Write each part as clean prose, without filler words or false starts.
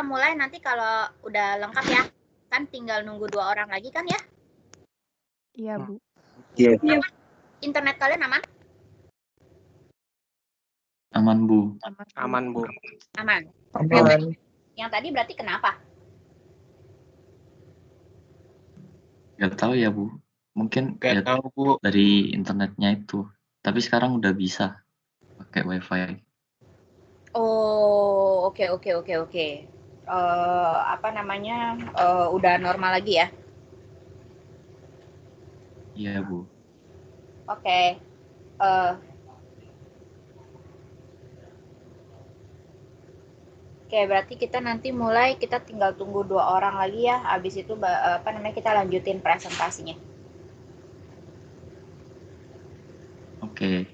mulai nanti kalau udah lengkap ya. Kan tinggal nunggu 2 orang lagi kan ya? Iya, Bu. Iya. Internet kalian aman? Aman, Bu. Aman, Bu. Aman. Aman. Yang tadi berarti kenapa? Nggak tahu ya, Bu. Mungkin Nggak ya tahu, Bu. dari internetnya itu. Tapi sekarang udah bisa pakai WiFi. Oh, oke. Apa namanya, udah normal lagi ya? Iya, Bu. Oke. Oke, berarti kita nanti mulai, kita tinggal tunggu 2 orang lagi ya. Habis itu apa namanya, kita lanjutin presentasinya. Oke.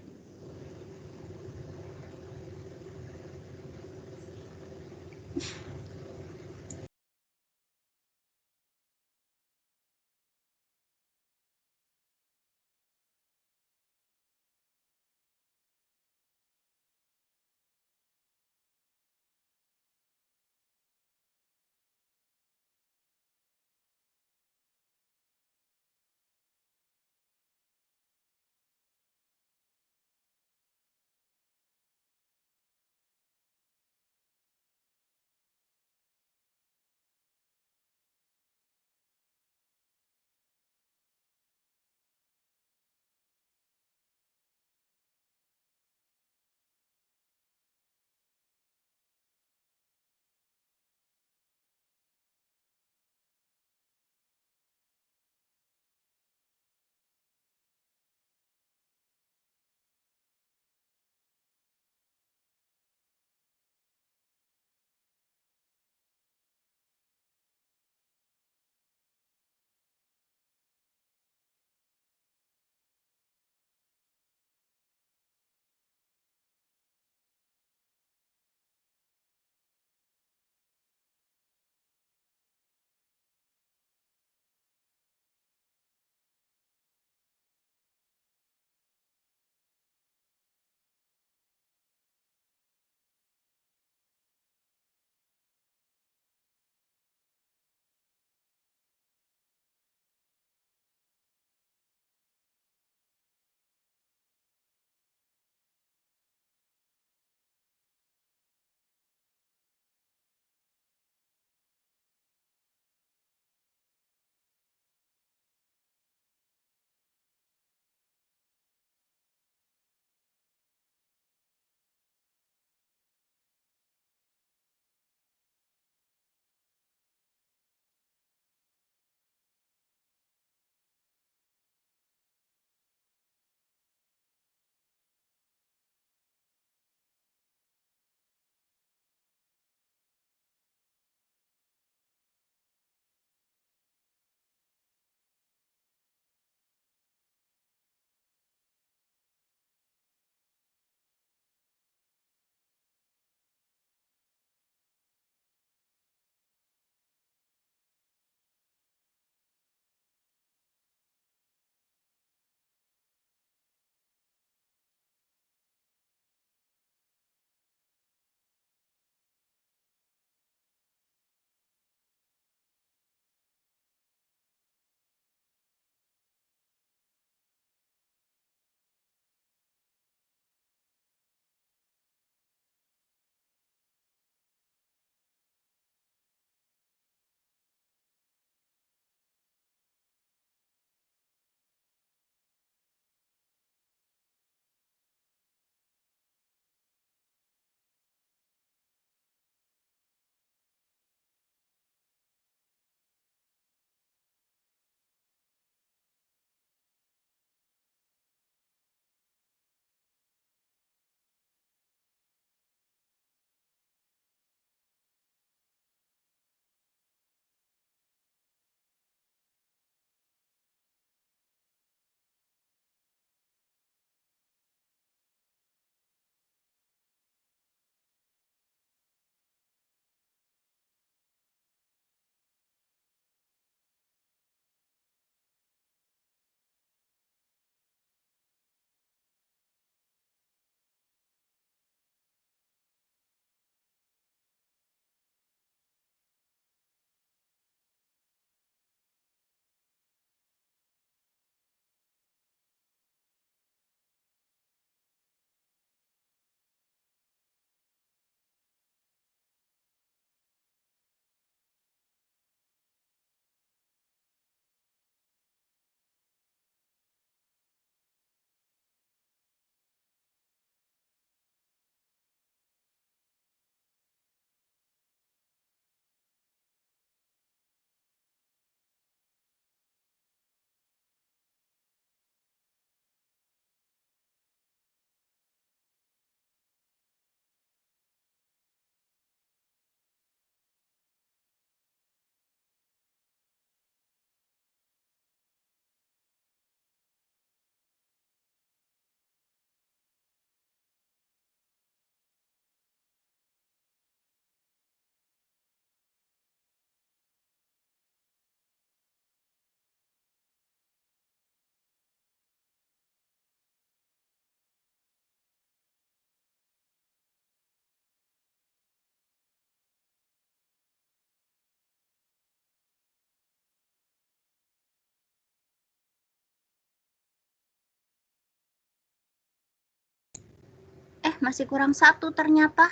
Masih kurang 1 ternyata.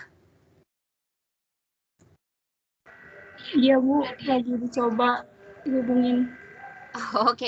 Iya Bu, lagi dicoba dihubungin. Oh, oke.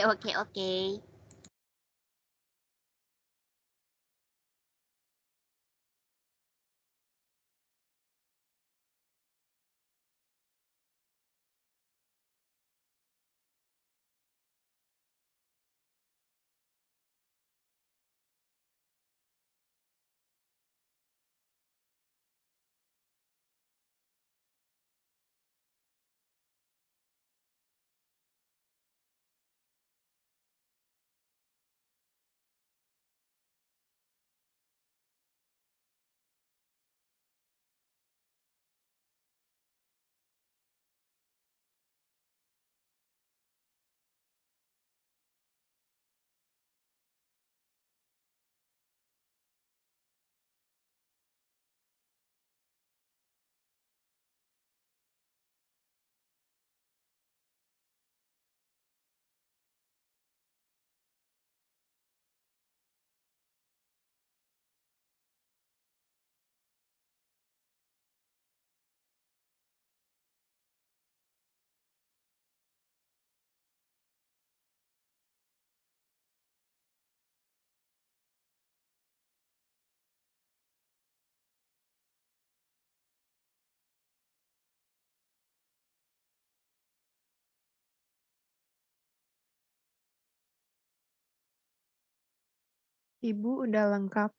Ibu udah lengkap.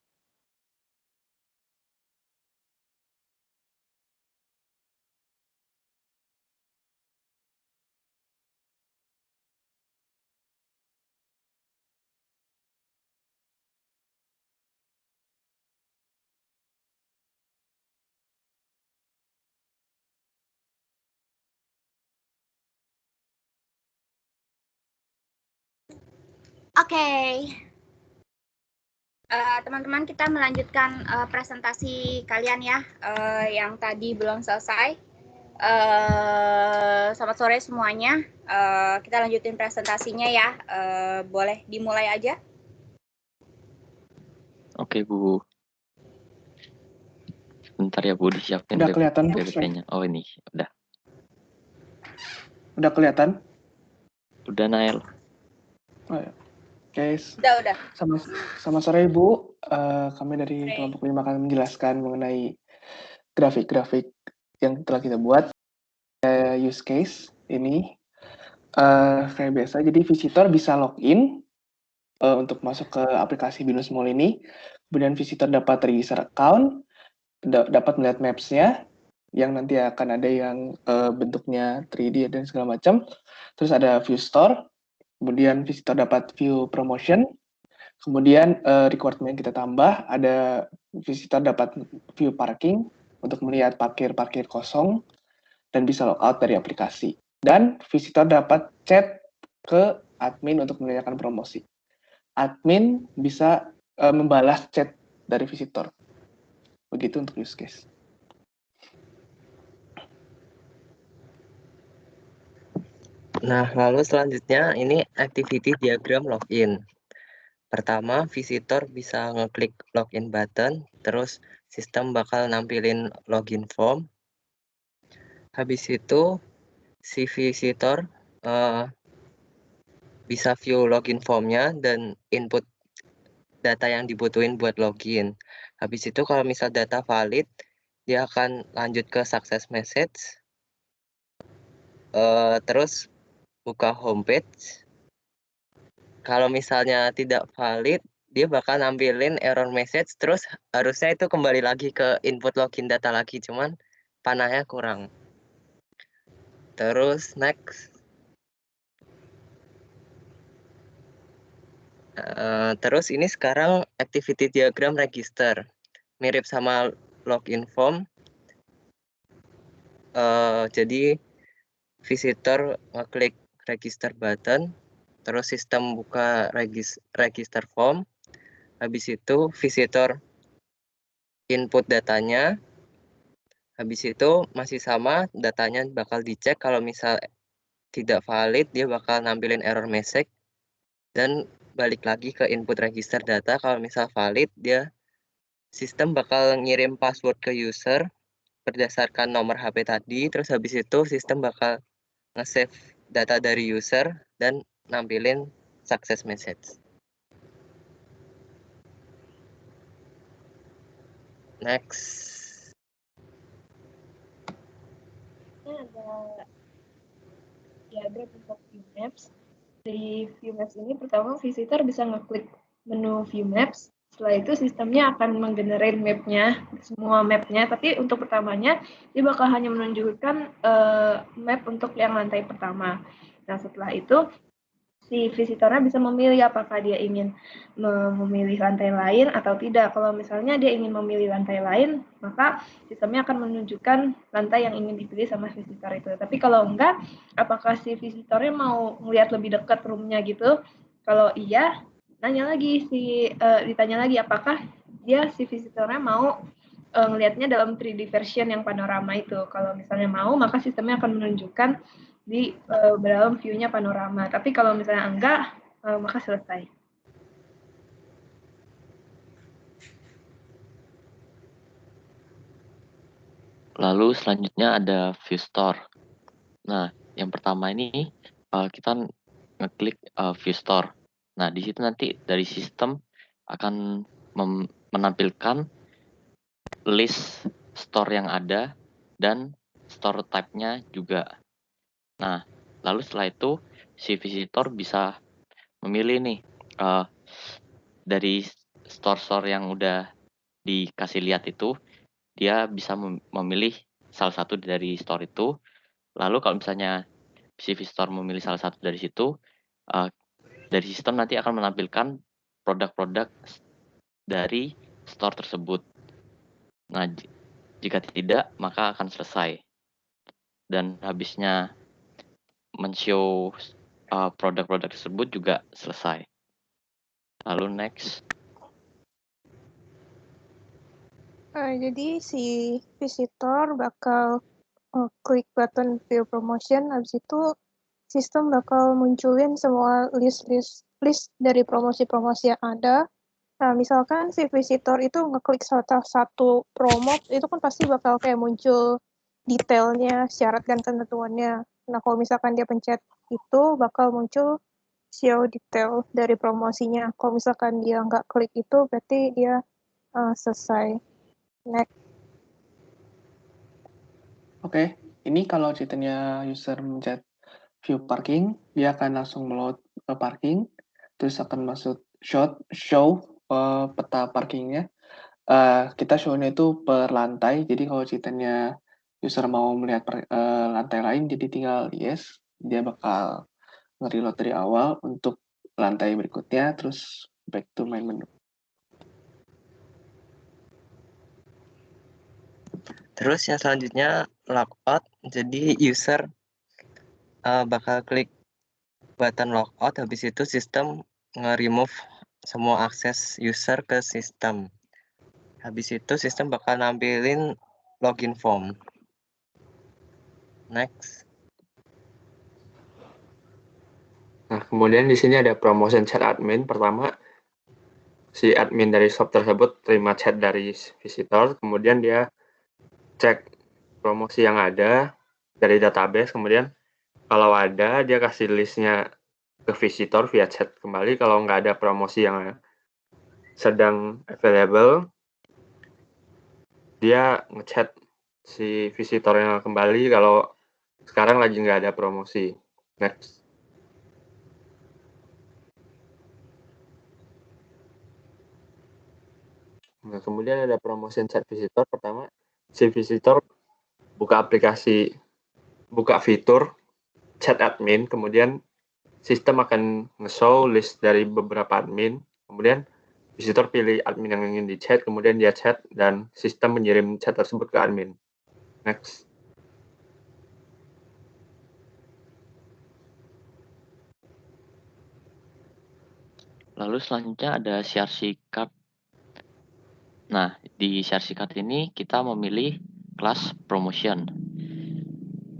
Oke. Teman-teman, kita melanjutkan presentasi kalian ya, yang tadi belum selesai. Selamat sore semuanya. Kita lanjutin presentasinya ya. Boleh dimulai aja. Oke, Bu. Bentar ya, Bu, disiapin Udah kelihatan, Bu? PPT-nya. Oh, ini. Udah. Udah kelihatan? Udah, Nael. Oh, ya. Guys, Udah. sama sore Ibu. Kami dari kelompok 5 akan menjelaskan mengenai grafik-grafik yang telah kita buat. Use case ini kayak biasa. Jadi visitor bisa login untuk masuk ke aplikasi Binus Mall ini. Kemudian visitor dapat register account, dapat melihat maps-nya, yang nanti akan ada yang bentuknya 3D dan segala macam. Terus ada view store, kemudian visitor dapat view promotion, kemudian requirement kita tambah, ada visitor dapat view parking untuk melihat parkir kosong dan bisa logout dari aplikasi. Dan visitor dapat chat ke admin untuk menanyakan promosi. Admin bisa membalas chat dari visitor. Begitu untuk use case. Nah, lalu selanjutnya ini activity diagram login. Pertama, visitor bisa ngeklik login button, terus sistem bakal nampilin login form. Habis itu, si visitor bisa view login formnya dan input data yang dibutuhin buat login. Habis itu kalau misal data valid, dia akan lanjut ke success message. Terus buka homepage. Kalau misalnya tidak valid, dia bakal nampilin error message, terus harusnya itu kembali lagi ke input login data lagi, cuman panahnya kurang. Terus next. Terus ini sekarang activity diagram register. Mirip sama login form. Jadi visitor ngeklik register button, terus sistem buka register form. Habis itu visitor input datanya. Habis itu masih sama, datanya bakal dicek. Kalau misal tidak valid, dia bakal nampilin error message. Dan balik lagi ke input register data. Kalau misal valid, dia sistem bakal ngirim password ke user berdasarkan nomor HP tadi, terus habis itu sistem bakal nge-save data dari user dan nampilin success message. Next. Ini ada diagram untuk view maps. Dari view maps ini pertama visitor bisa ngeklik menu view maps. Setelah itu sistemnya akan menggenerate mapnya, semua mapnya. Tapi untuk pertamanya dia bakal hanya menunjukkan map untuk yang lantai pertama. Nah setelah itu si visitornya bisa memilih apakah dia ingin memilih lantai lain atau tidak. Kalau misalnya dia ingin memilih lantai lain, maka sistemnya akan menunjukkan lantai yang ingin dipilih sama visitor itu. Tapi kalau enggak, apakah si visitornya mau melihat lebih dekat roomnya gitu? Kalau iya, ditanya lagi apakah si visitornya mau ngelihatnya dalam 3D version yang panorama itu. Kalau misalnya mau, maka sistemnya akan menunjukkan di dalam view-nya panorama. Tapi kalau misalnya enggak, maka selesai. Lalu selanjutnya ada view store. Nah, yang pertama ini kita ngeklik view store. Nah, di situ nanti dari sistem akan menampilkan list store yang ada dan store type-nya juga. Nah, lalu setelah itu si visitor bisa memilih nih dari store-store yang udah dikasih lihat itu, dia bisa memilih salah satu dari store itu. Lalu kalau misalnya si visitor memilih salah satu dari situ, dari sistem nanti akan menampilkan produk-produk dari store tersebut. Nah, jika tidak, maka akan selesai. Dan habisnya men-show produk-produk tersebut juga selesai. Lalu next. Jadi si visitor bakal klik button view promotion, habis itu sistem bakal munculin semua list dari promosi-promosi yang ada. Nah, misalkan si visitor itu ngeklik salah satu promo, itu kan pasti bakal kayak muncul detailnya, syarat dan ketentuannya. Nah, kalau misalkan dia pencet itu, bakal muncul show detail dari promosinya. Kalau misalkan dia nggak klik itu, berarti dia selesai. Next. Oke, ini kalau ceritanya user mencet view parking, dia akan langsung meload parking, terus akan masuk show peta parkingnya. Kita show-nya itu per lantai, jadi kalau ceritanya user mau melihat lantai lain, jadi tinggal yes, dia bakal nge-reload dari awal untuk lantai berikutnya, terus back to main menu. Terus yang selanjutnya logout. Jadi user bakal klik button logout, habis itu sistem nge-remove semua akses user ke sistem. Habis itu sistem bakal nampilin login form. Next. Nah, kemudian di sini ada promotion chat admin. Pertama, si admin dari shop tersebut terima chat dari visitor, kemudian dia cek promosi yang ada dari database, kemudian kalau ada dia kasih listnya ke visitor via chat kembali. Kalau nggak ada promosi yang sedang available, dia ngechat si visitornya kembali kalau sekarang lagi nggak ada promosi. Next. Nah, kemudian ada promotion chat visitor. Pertama, si visitor buka fitur chat admin, kemudian sistem akan nge-show list dari beberapa admin, kemudian visitor pilih admin yang ingin di chat, kemudian dia chat, dan sistem mengirim chat tersebut ke admin. Next. Lalu selanjutnya ada CRC card. Nah, di CRC card ini kita memilih kelas promotion.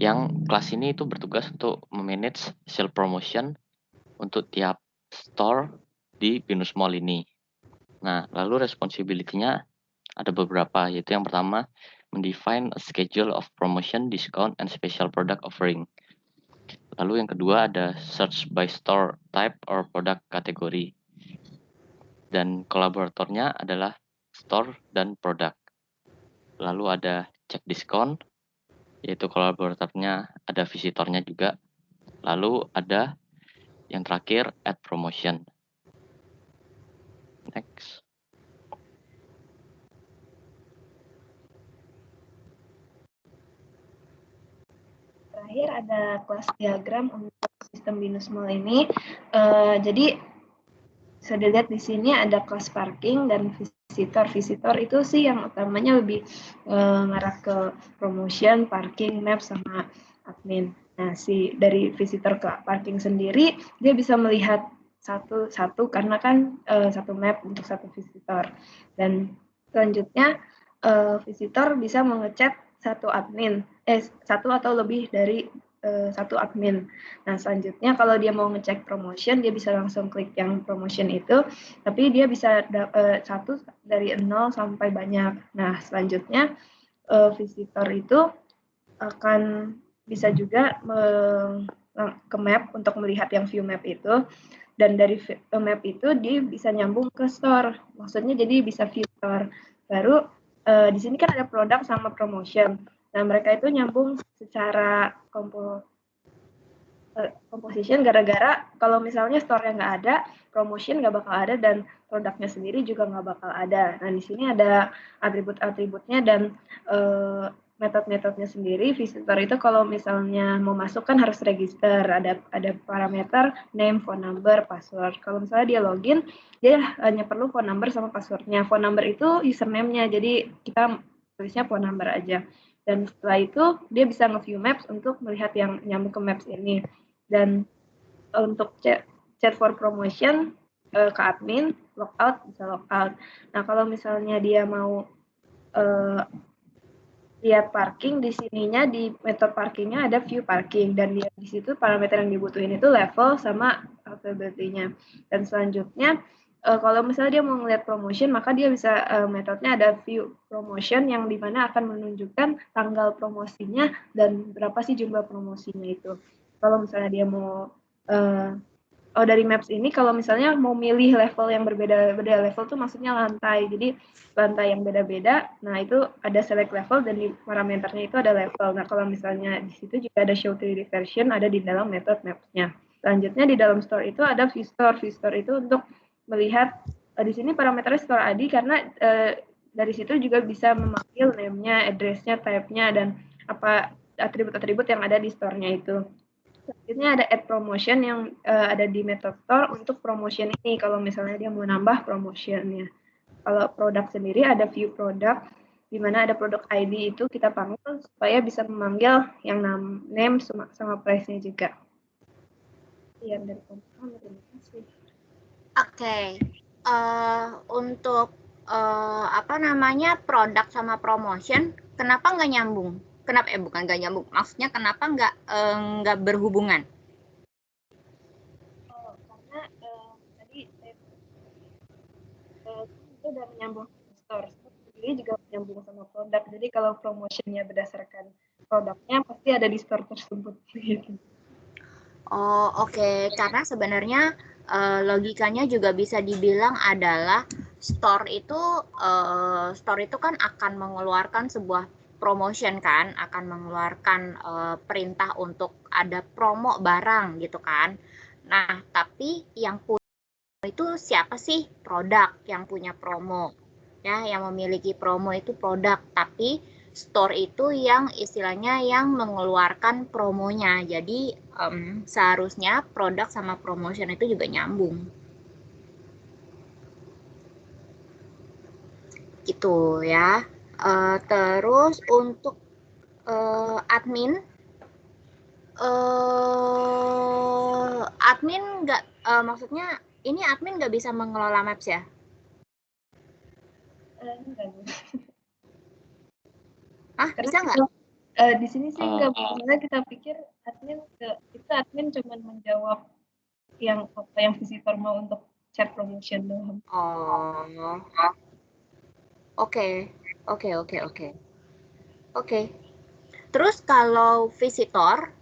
Yang kelas ini itu bertugas untuk memanage sale promotion untuk tiap store di Binus Mall ini. Nah, lalu responsibility-nya ada beberapa, yaitu yang pertama, mendefine a schedule of promotion, discount, and special product offering. Lalu yang kedua ada search by store type or product category. Dan kolaboratornya adalah store dan produk. Lalu ada check discount, yaitu kolaboratornya ada visitornya juga. Lalu ada yang terakhir add promotion. Next. Terakhir ada kelas diagram untuk sistem binus mall ini. Jadi bisa dilihat di sini ada kelas parking dan visitor. Visitor itu sih yang utamanya lebih ngarah ke promotion, parking, map, sama admin. Nah, dari visitor ke parking sendiri, dia bisa melihat satu karena kan satu map untuk satu visitor. Dan selanjutnya visitor bisa mengecek satu admin, satu atau lebih dari satu admin. Nah, selanjutnya kalau dia mau ngecek promotion, dia bisa langsung klik yang promotion itu, tapi dia bisa satu dari 0 sampai banyak. Nah, selanjutnya visitor itu akan bisa juga ke map untuk melihat yang view map itu, dan dari map itu dia bisa nyambung ke store. Maksudnya jadi bisa view store. Baru di sini kan ada produk sama promotion. Nah, mereka itu nyambung secara composition gara-gara kalau misalnya store-nya nggak ada, promotion nggak bakal ada, dan produknya sendiri juga nggak bakal ada. Nah, di sini ada atribut-atributnya dan metode-metodenya sendiri. Visitor itu kalau misalnya mau masuk kan harus register, ada parameter name, phone number, password. Kalau misalnya dia login, dia hanya perlu phone number sama passwordnya. Phone number itu username-nya, jadi kita tulisnya phone number aja. Dan setelah itu dia bisa nge-view maps untuk melihat yang nyambung ke maps ini. Dan untuk chat for promotion ke admin, logout bisa logout. Nah, kalau misalnya dia mau lihat parking, di sininya di metode parkingnya ada view parking, dan di situ parameter yang dibutuhin itu level sama availability-nya. Dan selanjutnya kalau misalnya dia mau ngeliat promotion, maka dia bisa metodenya ada view promotion, yang dimana akan menunjukkan tanggal promosinya dan berapa sih jumlah promosinya itu. Kalau misalnya dia mau dari maps ini, kalau misalnya mau milih level yang berbeda level tuh maksudnya lantai. Jadi lantai yang beda-beda, nah itu ada select level, dan di parameternya itu ada level. Nah, kalau misalnya di situ juga ada show 3D version, ada di dalam metode maps-nya. Selanjutnya di dalam store itu ada view store. View store itu untuk melihat di sini parameternya store ID, karena dari situ juga bisa memanggil name-nya, address-nya, type-nya, dan apa atribut-atribut yang ada di store-nya itu. Selanjutnya ada add promotion yang ada di method store untuk promotion ini, kalau misalnya dia mau nambah promotionnya. Kalau produk sendiri ada view product, di mana ada produk ID itu kita panggil supaya bisa memanggil yang name sama price-nya juga. Sekian dari teman-teman, terima kasih. Oke, untuk produk sama promotion, kenapa nggak nyambung? Kenapa bukan nggak nyambung? Maksudnya kenapa nggak berhubungan? Karena tadi itu udah menyambung ke store. Sendiri juga menyambung sama produk. Jadi kalau promotionnya berdasarkan produknya, pasti ada di store tersebut. Oh, oke. Karena sebenarnya logikanya juga bisa dibilang adalah store itu kan akan mengeluarkan sebuah promotion kan, akan mengeluarkan perintah untuk ada promo barang gitu kan. Nah, tapi yang punya itu siapa sih? Produk yang punya promo. Ya, yang memiliki promo itu produk, tapi store itu yang istilahnya yang mengeluarkan promonya. Jadi seharusnya produk sama promotion itu juga nyambung. Gitu ya. Terus untuk admin nggak maksudnya ini admin nggak bisa mengelola maps ya? Bisa nggak? Di sini sih nggak, karena kita pikir admin cuma menjawab yang apa yang visitor mau untuk chat promotion doang. Oke. Terus kalau visitor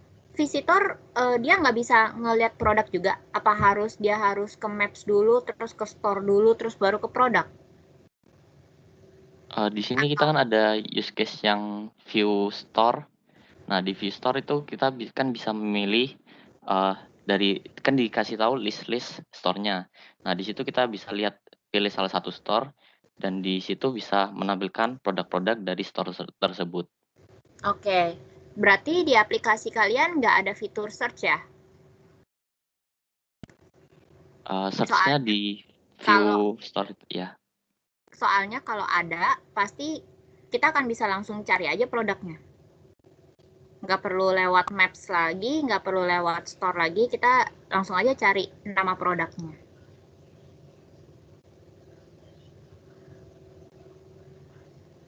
dia nggak bisa ngelihat produk juga? Apa dia harus ke Maps dulu, terus ke Store dulu, terus baru ke produk? Di sini kita kan ada use case yang view store. Nah, di view store itu kita kan bisa memilih kan dikasih tahu list store-nya. Nah, di situ kita bisa pilih salah satu store dan di situ bisa menampilkan produk-produk dari store tersebut. Oke. Berarti di aplikasi kalian nggak ada fitur search ya? Search-nya di view store ya. Soalnya kalau ada, pasti kita akan bisa langsung cari aja produknya. Nggak perlu lewat Maps lagi, nggak perlu lewat Store lagi, kita langsung aja cari nama produknya.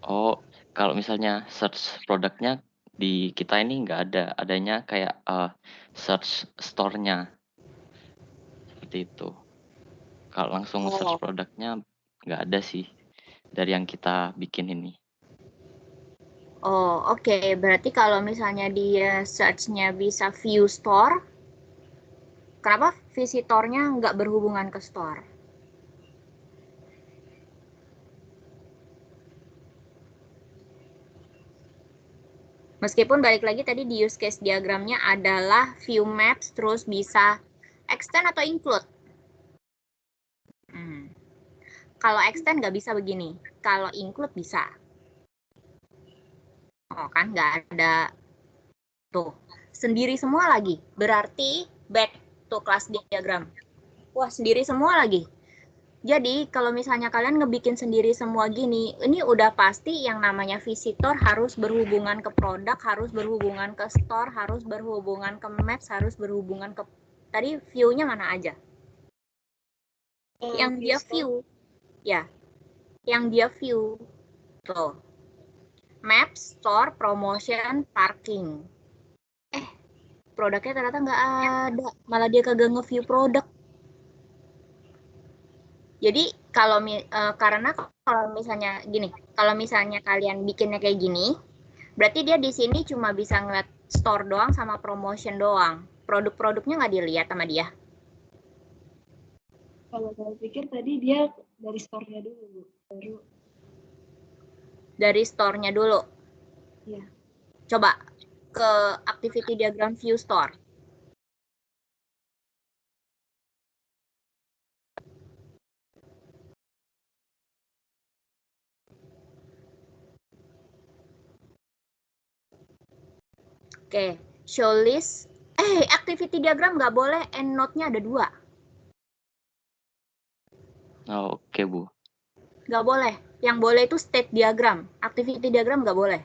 Oh, kalau misalnya search produknya di kita ini nggak ada, adanya kayak search store-nya. Seperti itu. Kalau langsung search produknya nggak ada sih dari yang kita bikin ini. Oh, oke. Berarti kalau misalnya dia search-nya bisa view store, kenapa visitornya nggak berhubungan ke store? Meskipun balik lagi tadi di use case diagramnya adalah view maps, terus bisa extend atau include. Kalau extend nggak bisa begini, kalau include bisa. Oh kan, nggak ada. Tuh, sendiri semua lagi. Berarti back to class diagram. Wah, sendiri semua lagi. Jadi, kalau misalnya kalian ngebikin sendiri semua gini, ini udah pasti yang namanya visitor harus berhubungan ke produk, harus berhubungan ke store, harus berhubungan ke maps, harus berhubungan ke... Tadi view-nya mana aja? Yang dia view. Ya, yang dia view. Tuh. Maps, store, promotion, parking. Produknya ternyata nggak ada. Malah dia kagak nge-view produk. Jadi karena kalau misalnya gini, kalau misalnya kalian bikinnya kayak gini, berarti dia di sini cuma bisa ngeliat store doang sama promotion doang. Produk-produknya nggak dilihat sama dia. Kalau saya pikir tadi dia dari store-nya dulu, Bu. Baru. Dari store-nya dulu. Iya. Coba ke activity diagram view store. Oke, show list. Activity diagram nggak boleh, end note-nya ada 2. Oh, oke, Bu. Nggak boleh. Yang boleh itu state diagram. Activity diagram nggak boleh.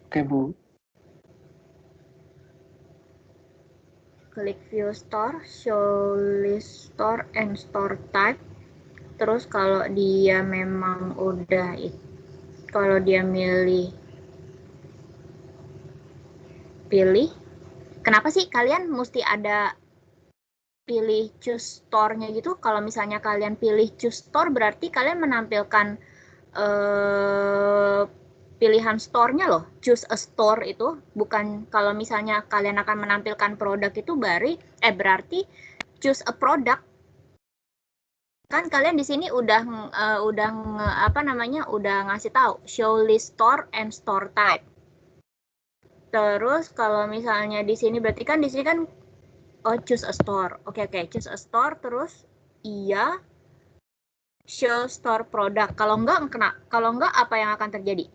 Oke, Bu. Klik view store, show list store, and store type. Terus kalau dia memang udah kalau dia pilih, kenapa sih kalian mesti ada pilih choose store-nya gitu? Kalau misalnya kalian pilih choose store, berarti kalian menampilkan pilihan store-nya loh. Choose a store itu bukan kalau misalnya kalian akan menampilkan produk itu berarti choose a product. Kan kalian di sini udah ngasih tahu show list store and store type. Terus kalau misalnya di sini berarti kan di sini kan choose a store. Oke, choose a store terus iya show store product. Kalau enggak apa yang akan terjadi?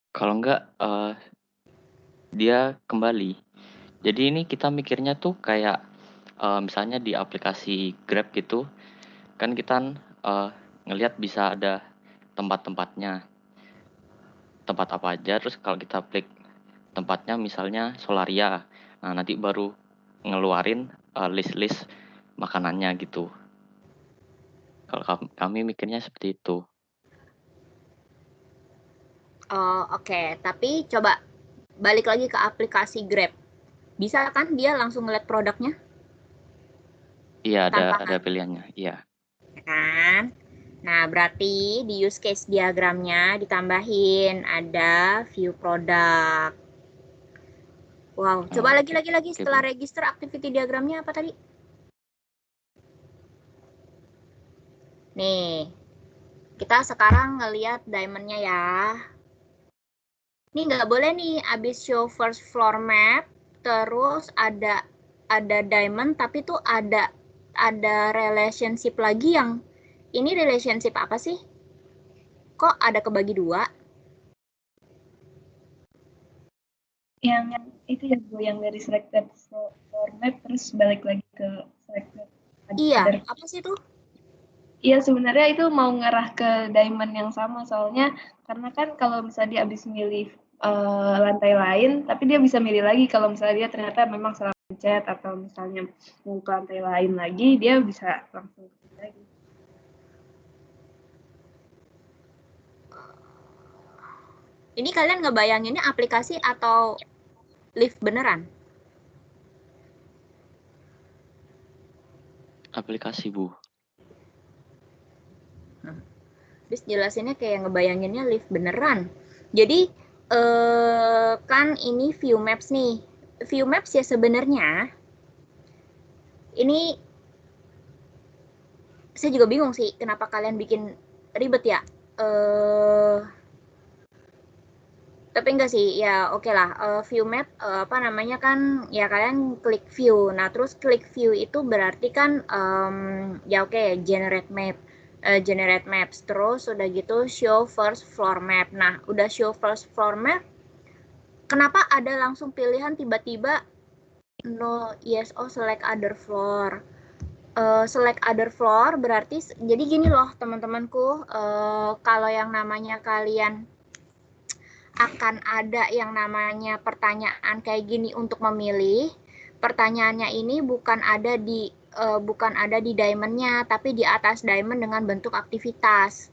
Kalau enggak dia kembali. Jadi ini kita mikirnya tuh kayak misalnya di aplikasi Grab gitu, kan kita ngelihat bisa ada tempat-tempatnya. Tempat apa aja, terus kalau kita klik tempatnya misalnya Solaria, nah nanti baru ngeluarin list-list makanannya gitu. Kalau kami mikirnya seperti itu. Oke. Tapi coba balik lagi ke aplikasi Grab. Bisa kan dia langsung ngeliat produknya? Iya, ada pilihannya, iya. Kan? Nah, berarti di use case diagramnya ditambahin ada view product. Wow, coba lagi setelah register activity diagramnya apa tadi? Nih, kita sekarang ngelihat diamond-nya ya. Ini nggak boleh nih, abis show first floor map, terus ada diamond, tapi tuh ada relationship lagi yang, ini relationship apa sih? Kok ada kebagi dua? Yang itu ya Bu, yang dari selected floor map terus balik lagi ke selected. Iya, apa sih itu? Iya, sebenarnya itu mau ngarah ke diamond yang sama, soalnya karena kan kalau misalnya dia habis milih lantai lain, tapi dia bisa milih lagi kalau misalnya dia ternyata memang salah pencet atau misalnya mau ke lantai lain lagi, dia bisa langsung ke lagi. Ini kalian ngebayanginnya aplikasi atau lift beneran? Aplikasi, Bu. Terus jelasinnya kayak ngebayanginnya lift beneran. Jadi kan ini view maps nih. View maps ya sebenarnya ini saya juga bingung sih kenapa kalian bikin ribet ya. Tapi enggak sih, ya oke lah. View map apa namanya kan ya kalian klik view. Nah terus klik view itu berarti kan ya oke, generate map. Generate maps, terus udah gitu show first floor map. Nah udah show first floor map, kenapa ada langsung pilihan tiba-tiba no yes select other floor. Select other floor berarti jadi gini loh teman-temanku, kalau yang namanya kalian akan ada yang namanya pertanyaan kayak gini untuk memilih, pertanyaannya ini bukan ada di diamond-nya, tapi di atas diamond dengan bentuk aktivitas.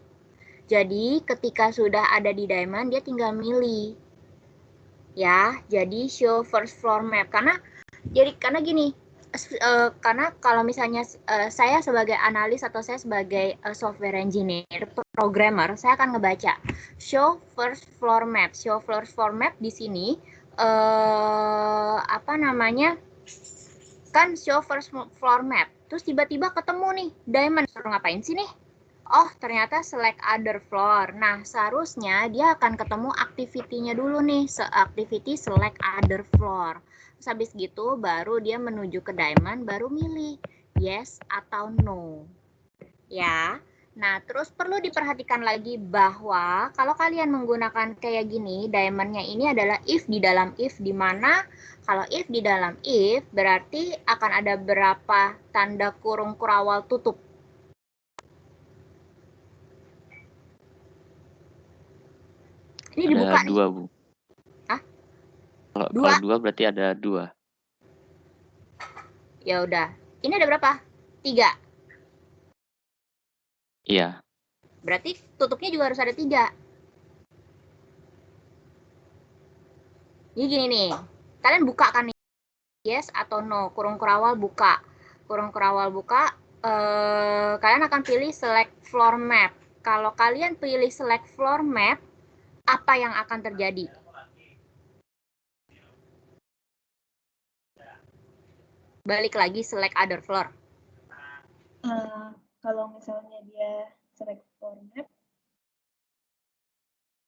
Jadi ketika sudah ada di diamond, dia tinggal milih. Ya, jadi show first floor map. Karena gini, karena kalau misalnya saya sebagai analis atau saya sebagai software engineer, programmer, saya akan ngebaca show first floor map. Show first floor map di sini apa namanya? Kan show first floor map. Terus tiba-tiba ketemu nih diamond, suruh ngapain sih nih? Oh, ternyata select other floor. Nah, seharusnya dia akan ketemu activity-nya dulu nih, activity select other floor. Terus habis gitu baru dia menuju ke diamond, baru milih yes atau no. Ya. Nah, terus perlu diperhatikan lagi bahwa kalau kalian menggunakan kayak gini, diamond-nya ini adalah if di dalam if, di mana kalau if di dalam if berarti akan ada berapa tanda kurung kurawal tutup. Ini ada dibuka dua, nih. Bu. Hah? Kalau dua berarti ada dua. Ya udah. Ini ada berapa? 3. Iya. Berarti tutupnya juga harus ada 3. Ini gini nih. Kalian buka kan nih. Yes atau no. Kurung kurawal buka. Kurung kurawal buka. Kalian akan pilih select floor map. Kalau kalian pilih select floor map, apa yang akan terjadi? Balik lagi select other floor. Kalau misalnya dia select floor map,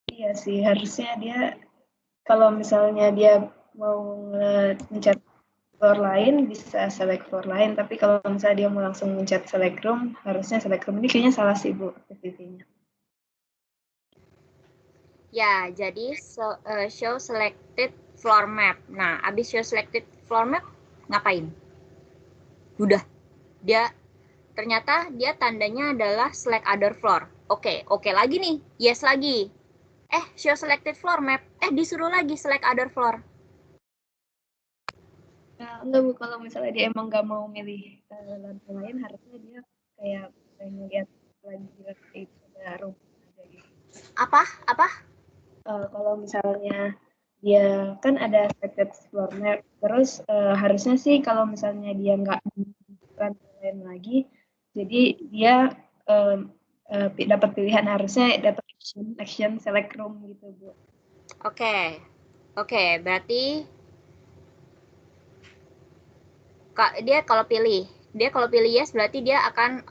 iya sih harusnya dia kalau misalnya dia mau mencet floor lain bisa select floor lain, tapi kalau misalnya dia mau langsung mencet select room, harusnya select room. Ini kayaknya salah sih Bu activity-nya. Ya, jadi show selected floor map. Nah, abis show selected floor map, ngapain? Udah, ternyata dia tandanya adalah select other floor. Oke lagi nih, yes lagi. Show selected floor map, disuruh lagi select other floor. Nah, enggak Bu, kalau misalnya dia emang nggak mau milih lantai lain, harusnya dia kayak ngeliat lagi itu ada room aja gitu. Apa? Kalau misalnya dia kan ada selected floor map, terus harusnya sih kalau misalnya dia nggak bukan lain lagi, jadi dia dapat pilihan, harusnya dapat action select room gitu, Bu. Oke, berarti dia kalau pilih yes berarti dia akan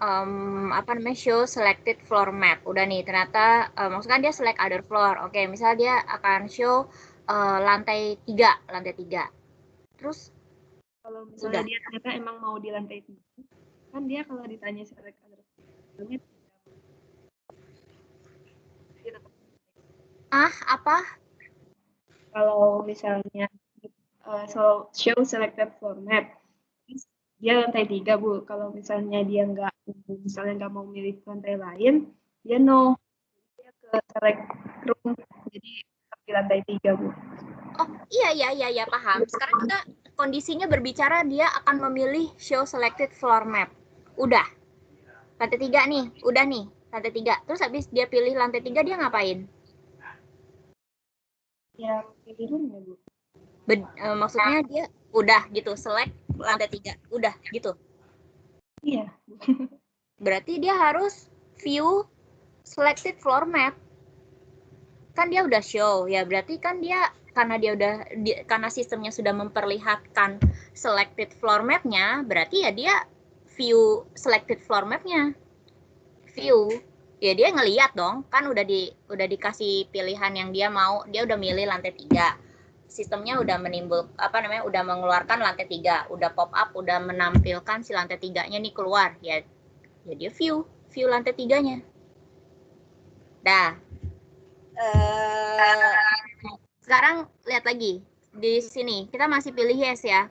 show selected floor map. Udah nih, ternyata maksudnya dia select other floor. Oke, misal dia akan show lantai 3. Terus kalau misalnya dia ternyata emang mau di lantai 3, kan dia kalau ditanya select other floor, apa? Kalau misalnya show selected floor map, dia lantai 3, Bu. Kalau misalnya dia nggak mau milih lantai lain, dia no. Dia ke select room, jadi di lantai 3, Bu. Oh, iya, paham. Sekarang kita kondisinya berbicara dia akan memilih show selected floor map. Udah. Lantai 3 nih, udah nih, lantai 3. Terus habis dia pilih lantai 3, dia ngapain? Ya, pilih room ya, Bu. Maksudnya dia udah gitu, select lantai 3, udah gitu. Iya. Berarti dia harus view selected floor map. Kan dia udah show, ya berarti kan dia karena sistemnya sudah memperlihatkan selected floor map-nya, berarti ya dia view selected floor map-nya. View, ya dia ngeliat dong, kan udah dikasih pilihan yang dia mau, dia udah milih lantai 3. Sistemnya udah udah mengeluarkan lantai 3, udah pop up, udah menampilkan si lantai 3-nya nih keluar, ya dia view lantai 3-nya. Dah. Sekarang lihat lagi di sini, kita masih pilih yes ya,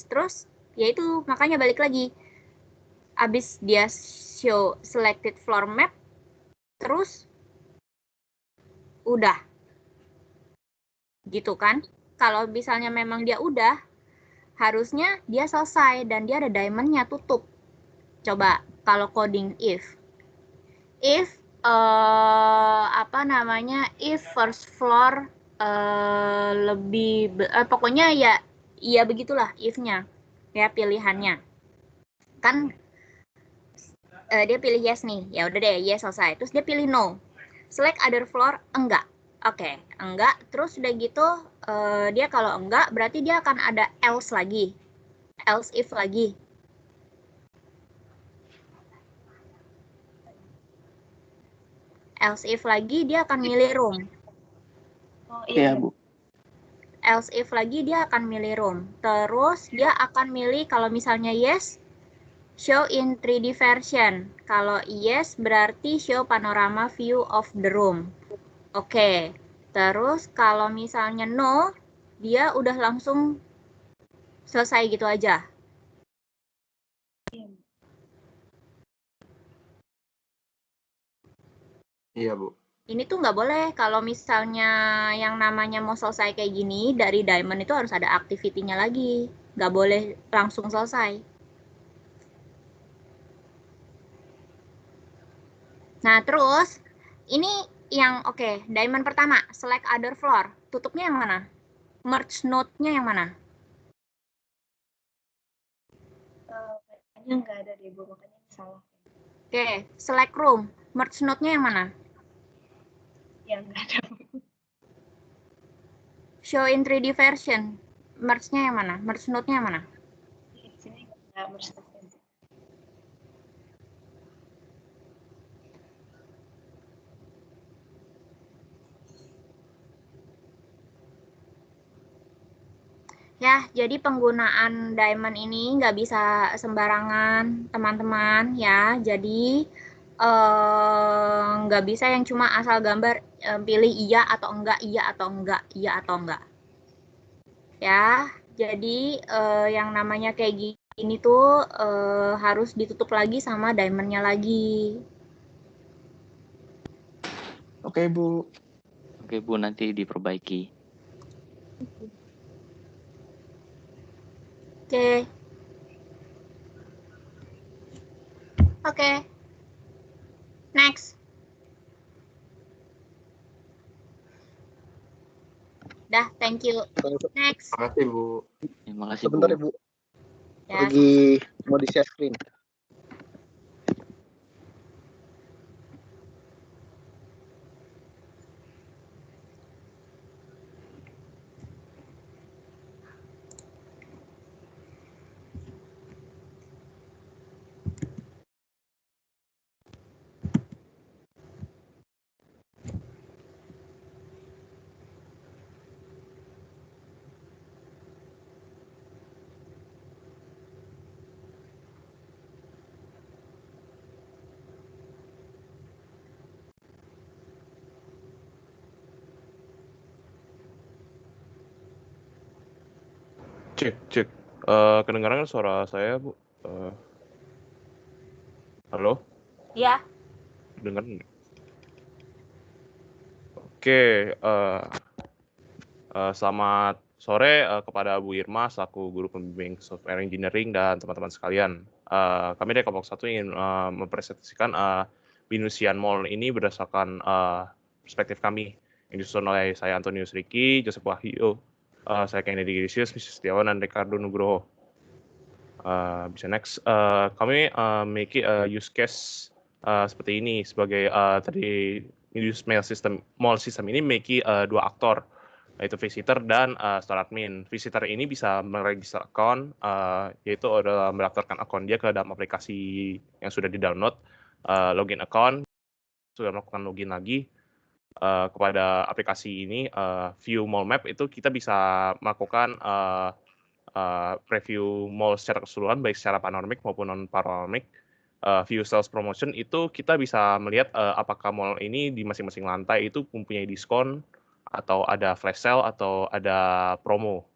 terus ya itu makanya balik lagi, abis dia show selected floor map, terus udah gitu kan. Kalau misalnya memang dia udah, harusnya dia selesai dan dia ada diamondnya tutup. Coba kalau coding if if first floor pokoknya ya begitulah if-nya ya, pilihannya kan dia pilih yes nih, ya udah deh yes selesai. Terus dia pilih no, select other floor, enggak. Oke, enggak. Terus udah gitu dia kalau enggak berarti dia akan ada else lagi, else if lagi. Else if lagi dia akan milih room. Oh Iya, Bu. Else if lagi dia akan milih room. Terus dia akan milih kalau misalnya yes, show in 3D version. Kalau yes berarti show panorama view of the room. Oke. Terus kalau misalnya no, dia udah langsung selesai gitu aja. Iya, Bu. Ini tuh nggak boleh kalau misalnya yang namanya mau selesai kayak gini, dari diamond itu harus ada activity-nya lagi. Nggak boleh langsung selesai. Nah, terus ini yang oke, diamond pertama, select other floor. Tutupnya yang mana? Merge node-nya yang mana? Kayaknya nggak ada deh, Bu, makanya salah. Oke, select room. Merge node-nya yang mana? Ya, nggak ada, Bu. Show in 3D version. Merge-nya yang mana? Merge node-nya yang mana? Di sini nggak merge node. Ya, jadi penggunaan diamond ini nggak bisa sembarangan, teman-teman ya. Jadi nggak bisa yang cuma asal gambar pilih iya atau enggak, iya atau enggak, iya atau enggak. Ya, jadi yang namanya kayak gini tuh harus ditutup lagi sama diamondnya lagi. Oke, Bu. Oke, Bu, nanti diperbaiki. Oke. Oke. Next. Dah, thank you. Next. Terima kasih, Bu. Terima kasih, Sebentar Bu. ya, Bu. Ya, Lagi mau di share screen. Cek. Kedengaran suara saya, Bu? Halo? Ya, Dengar nggak? Oke, selamat sore kepada Bu Irma selaku guru pembimbing software engineering dan teman-teman sekalian. Kami dari kelompok 1 ingin mempresentasikan Venusian Mall ini berdasarkan perspektif kami yang disusun oleh saya Antonius Riki, Joseph Wahyu, saya Kennedy Grisius, Mrs. Setiawan, dan Ricardo Nugroho. Bisa next. Kami memiliki use case seperti ini sebagai tadi mall system ini memiliki dua aktor, yaitu visitor dan store admin. Visitor ini bisa meregister account, yaitu adalah mendaftarkan akun dia ke dalam aplikasi yang sudah di-download, login account, sudah melakukan login lagi kepada aplikasi ini, view mall map itu kita bisa melakukan preview mall secara keseluruhan baik secara panoramik maupun non panoramik. View sales promotion itu kita bisa melihat apakah mall ini di masing-masing lantai itu mempunyai diskon atau ada flash sale atau ada promo.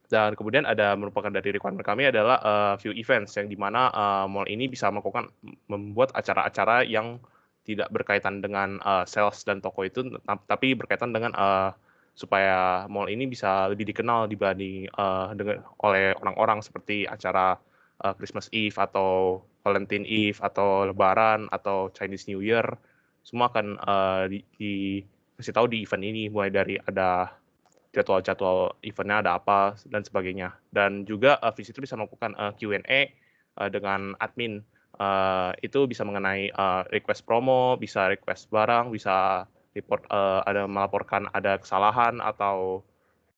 Dan kemudian ada merupakan dari requirement kami adalah view events yang dimana mall ini bisa membuat acara-acara yang tidak berkaitan dengan sales dan toko itu, tapi berkaitan dengan supaya mall ini bisa lebih dikenal dibanding oleh orang-orang seperti acara Christmas Eve atau Valentine Eve atau Lebaran atau Chinese New Year. Semua akan dikasih tahu di event ini, mulai dari ada jadwal eventnya ada apa dan sebagainya. Dan juga visitor bisa melakukan Q&A dengan admin. Itu bisa mengenai request promo, bisa request barang, bisa report melaporkan ada kesalahan atau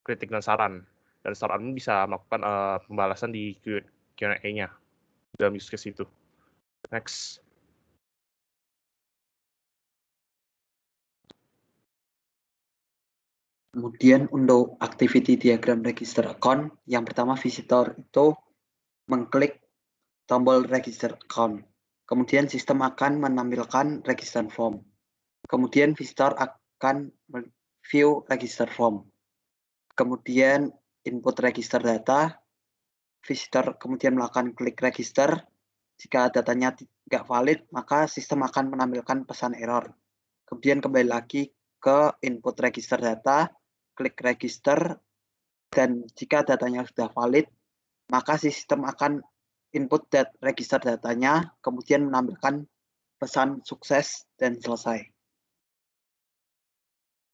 kritik dan saran. Dan store admin bisa melakukan pembalasan di Q&A-nya dalam use case itu. Next. Kemudian untuk activity diagram register account, yang pertama visitor itu mengklik tombol register account. Kemudian sistem akan menampilkan register form. Kemudian visitor akan view register form. Kemudian input register data. Visitor kemudian melakukan klik register. Jika datanya tidak valid, maka sistem akan menampilkan pesan error. Kemudian kembali lagi ke input register data, klik register, dan jika datanya sudah valid, maka sistem akan input register datanya, kemudian menampilkan pesan sukses dan selesai.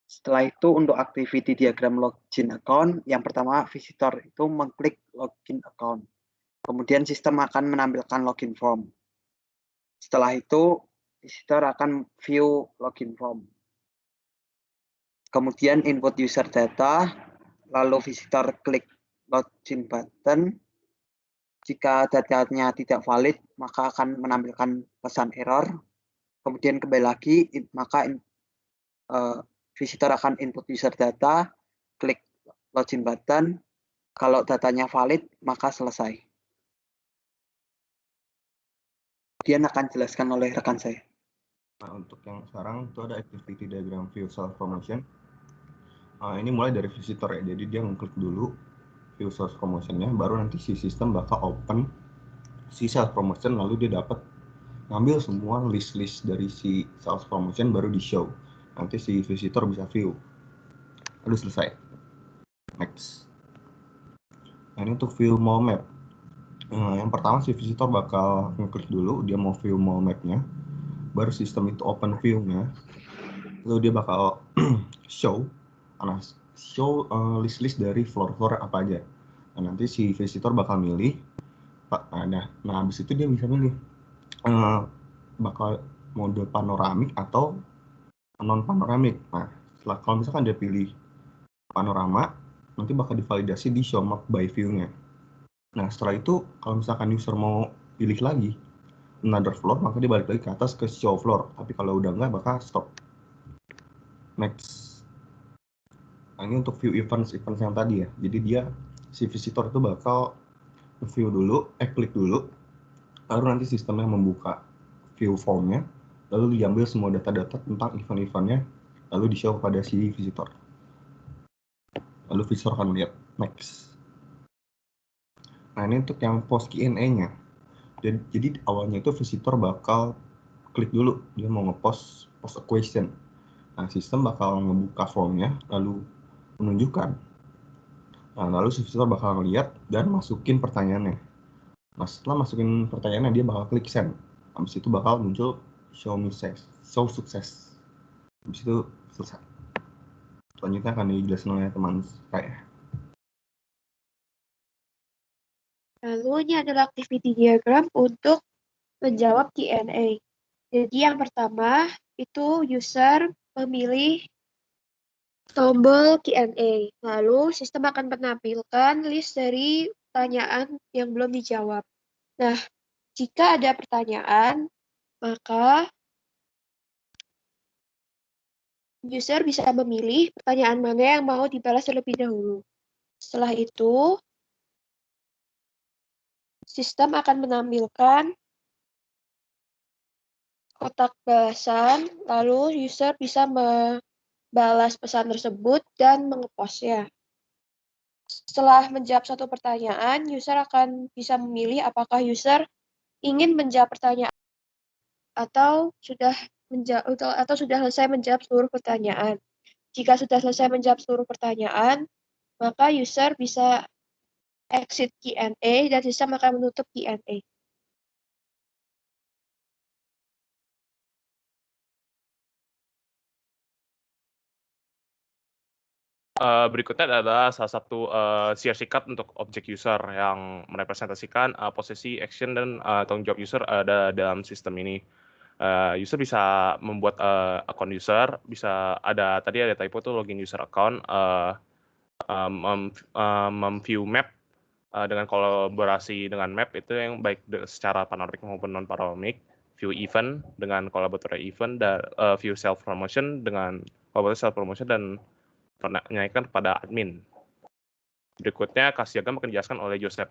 Setelah itu untuk activity diagram login account, yang pertama visitor itu mengklik login account. Kemudian sistem akan menampilkan login form. Setelah itu visitor akan view login form. Kemudian input user data, lalu visitor klik login button. Jika datanya tidak valid, maka akan menampilkan pesan error. Kemudian kembali lagi, maka visitor akan input user data, klik login button. Kalau datanya valid, maka selesai. Kemudian akan dijelaskan oleh rekan saya. Nah, untuk yang sekarang itu ada activity diagram view self promotion. Ini mulai dari visitor ya, jadi dia ngeklik dulu view sales promotionnya, baru nanti si sistem bakal open si sales promotion, lalu dia dapat ngambil semua list-list dari si sales promotion baru di show. Nanti si visitor bisa view. Lalu selesai. Next. Nah, ini untuk view mall map. Yang pertama si visitor bakal ngeklik dulu, dia mau view mall mapnya, baru sistem itu open view-nya, lalu dia bakal show list-list dari floor-floor apa aja. Nah, nanti si visitor bakal milih. Nah, habis itu dia bisa milih bakal mode panoramik atau non panoramik. Nah, kalau misalkan dia pilih panorama, nanti bakal divalidasi di show map by view-nya. Nah, setelah itu kalau misalkan user mau pilih lagi another floor, maka dia balik lagi ke atas ke show floor. Tapi kalau udah enggak, bakal stop. Next. Nah, ini untuk view events yang tadi ya. Jadi si visitor itu bakal view dulu, klik dulu, lalu nanti sistemnya membuka view formnya, lalu diambil semua data-data tentang event-eventnya, lalu di-show kepada si visitor. Lalu visitor akan lihat. Next. Nah, ini untuk yang post Q&A-nya. Jadi awalnya itu visitor bakal klik dulu, dia mau ngepost a question. Nah, sistem bakal ngebuka formnya, lalu menunjukkan. Nah, lalu visitor bakal ngeliat dan masukin pertanyaannya. Nah, setelah masukin pertanyaannya, dia bakal klik send. Habis itu bakal muncul show success. Habis itu selesai. Selanjutnya akan dijelaskan oleh teman saya. Lalu ini adalah activity diagram untuk menjawab Q&A. Jadi yang pertama itu user memilih tombol Q&A. Lalu sistem akan menampilkan list dari pertanyaan yang belum dijawab. Nah, jika ada pertanyaan, maka user bisa memilih pertanyaan mana yang mau dibalas terlebih dahulu. Setelah itu, sistem akan menampilkan kotak balasan, lalu user bisa membalas pesan tersebut dan mengepostnya. Setelah menjawab satu pertanyaan, user akan bisa memilih apakah user ingin menjawab pertanyaan atau sudah selesai menjawab seluruh pertanyaan. Jika sudah selesai menjawab seluruh pertanyaan, maka user bisa exit Q&A dan sistem akan menutup Q&A. Berikutnya adalah salah satu CRC card untuk objek user yang merepresentasikan posisi, action, dan tanggung jawab user ada dalam sistem ini. User bisa membuat akun user, bisa tadi ada typo tuh login user account, memview map dengan kolaborasi dengan map itu yang baik secara panoramik maupun non panoramik, view event dengan collaborator event, dan view self promotion dengan collaborator self promotion dan menanyakan kepada admin. Berikutnya kelas diagram akan dijelaskan oleh Joseph.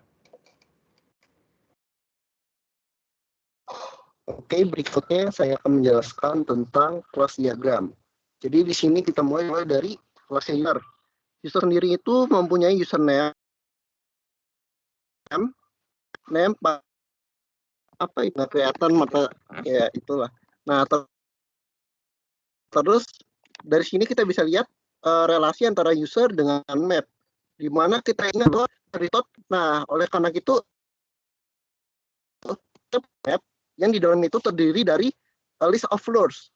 Oke, berikutnya saya akan menjelaskan tentang kelas diagram. Jadi di sini kita mulai dari kelas user. User sendiri itu mempunyai username, name apa itu nggak kelihatan mata ya itulah. Nah terus dari sini kita bisa lihat relasi antara user dengan map, di mana kita ingat bahwa nah oleh karena itu map yang di dalam itu terdiri dari list of floors,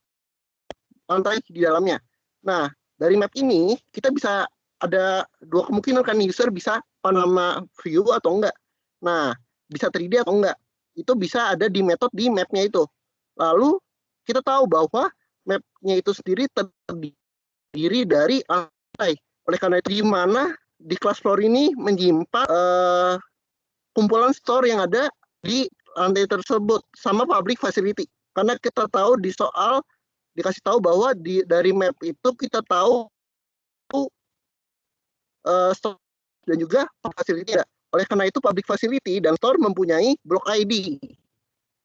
lantai di dalamnya. Nah dari map ini kita bisa ada dua kemungkinan kan, user bisa panorama view atau enggak. Nah bisa 3D atau enggak, itu bisa ada di metode di mapnya itu. Lalu kita tahu bahwa mapnya itu sendiri terdiri dari lantai. Oleh karena itu di mana di kelas floor ini menyimpan kumpulan store yang ada di lantai tersebut sama public facility. Karena kita tahu di soal dikasih tahu bahwa dari map itu kita tahu store dan juga facility ada. Oleh karena itu public facility dan store mempunyai block ID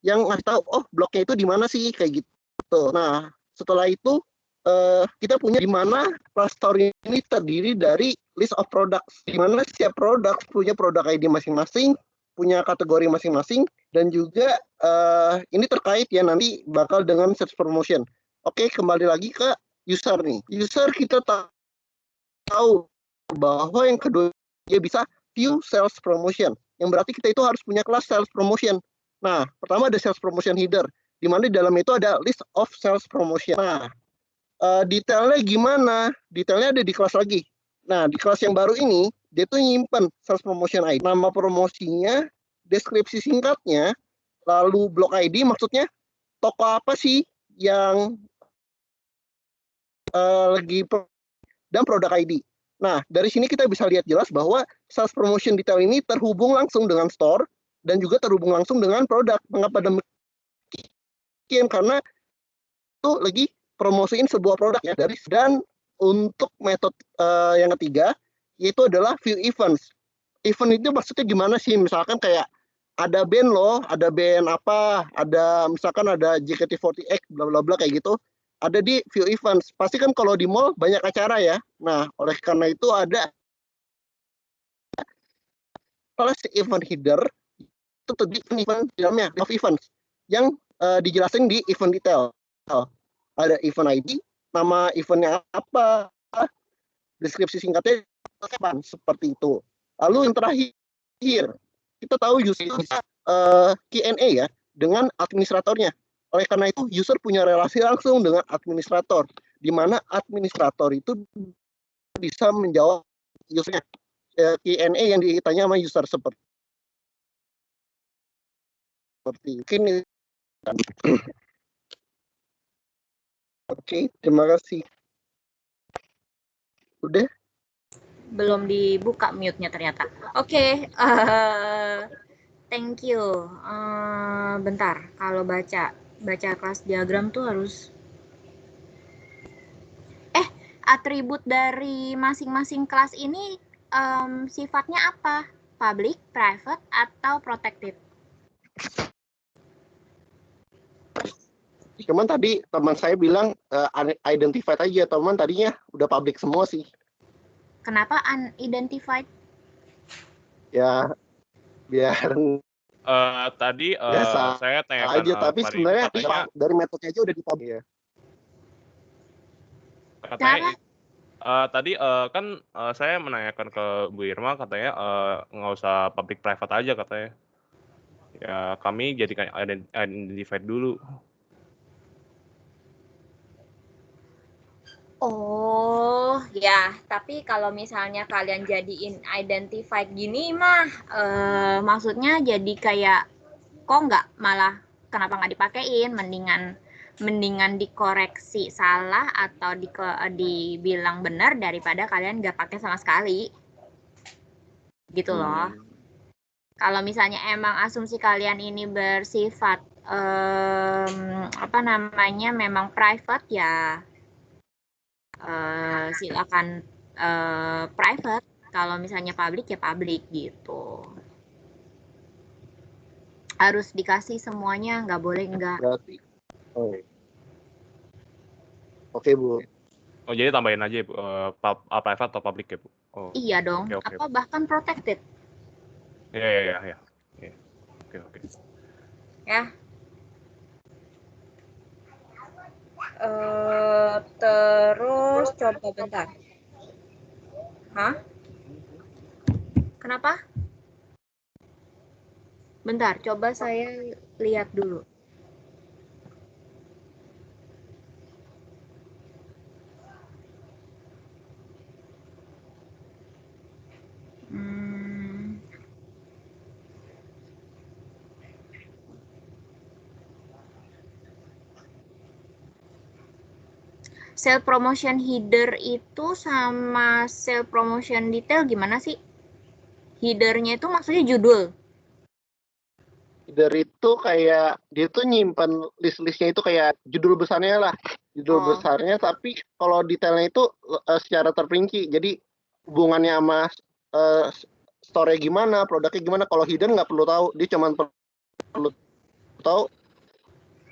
yang ngasih tahu oh bloknya itu di mana sih kayak gitu. Nah setelah itu kita punya di mana kelas store ini terdiri dari list of products, di mana setiap produk punya produk ID masing-masing, punya kategori masing-masing, dan juga ini terkait ya nanti bakal dengan search promotion. Oke, kembali lagi ke user nih. User kita tahu bahwa yang kedua dia bisa view sales promotion, yang berarti kita itu harus punya kelas sales promotion. Nah, pertama ada sales promotion header, di mana di dalam itu ada list of sales promotion. Nah, detailnya gimana? Detailnya ada di kelas lagi. Nah, di kelas yang baru ini, dia tuh nyimpen sales promotion ID. Nama promosinya, deskripsi singkatnya, lalu block ID, maksudnya toko apa sih yang lagi dan produk ID. Nah, dari sini kita bisa lihat jelas bahwa sales promotion detail ini terhubung langsung dengan store dan juga terhubung langsung dengan produk. Mengapa demikian? Karena itu lagi promosiin sebuah produk ya dari. Dan untuk metode yang ketiga yaitu adalah view events. Event itu maksudnya gimana sih? Misalkan kayak ada band loh, ada band apa, ada misalkan ada JKT48 bla bla bla kayak gitu. Ada di view events. Pasti kan kalau di mall banyak acara ya. Nah, oleh karena itu ada Kalau si event header itu terdiri event di dalamnya of events yang dijelasin di event detail. Ada event ID, nama eventnya apa, deskripsi singkatnya kapan, seperti itu. Lalu yang terakhir, kita tahu user bisa Q&A ya dengan administratornya. Oleh karena itu, user punya relasi langsung dengan administrator, di mana administrator itu bisa menjawab usernya. Q&A yang ditanya sama user seperti ini. Oke, terima kasih. Udah? Belum dibuka mute-nya ternyata. Oke, thank you. Bentar, kalau baca kelas diagram tuh harus atribut dari masing-masing kelas ini sifatnya apa? Public, private, atau protected? Cuman tadi teman saya bilang unidentified aja, teman tadinya udah public semua sih. Kenapa unidentified? Ya, biar Tadi biasa saya tanyakan aja, tapi Pak Ribu, sebenarnya katanya dari metodenya aja udah dipublish ya. katanya tadi kan saya menanyakan ke Bu Irma, katanya nggak usah public private aja katanya. Ya kami jadikan identified dulu. Oh ya, tapi kalau misalnya kalian jadiin identified gini mah, maksudnya jadi kayak kok nggak malah kenapa nggak dipakein? Mendingan dikoreksi salah atau dibilang benar daripada kalian nggak pakai sama sekali, gitu loh. Kalau misalnya emang asumsi kalian ini bersifat memang private ya. Silakan private, kalau misalnya public ya public gitu. Harus dikasih semuanya, nggak boleh enggak. Berarti, oke Bu. Oh jadi tambahin aja Bu, private atau public ya Bu? Oh, Iya dong, okay. atau bahkan protected. Ya. Oke. Ya. Terus coba bentar. Hah? Kenapa? Bentar, coba saya lihat dulu. Sale promotion header itu sama sale promotion detail gimana sih? Headernya itu maksudnya judul. Header itu kayak dia tuh nyimpan list-listnya itu kayak judul besarnya lah, besarnya, tapi kalau detailnya itu secara terperinci. Jadi hubungannya sama store-nya gimana, produknya gimana. Kalau header nggak perlu tahu, dia cuma perlu tahu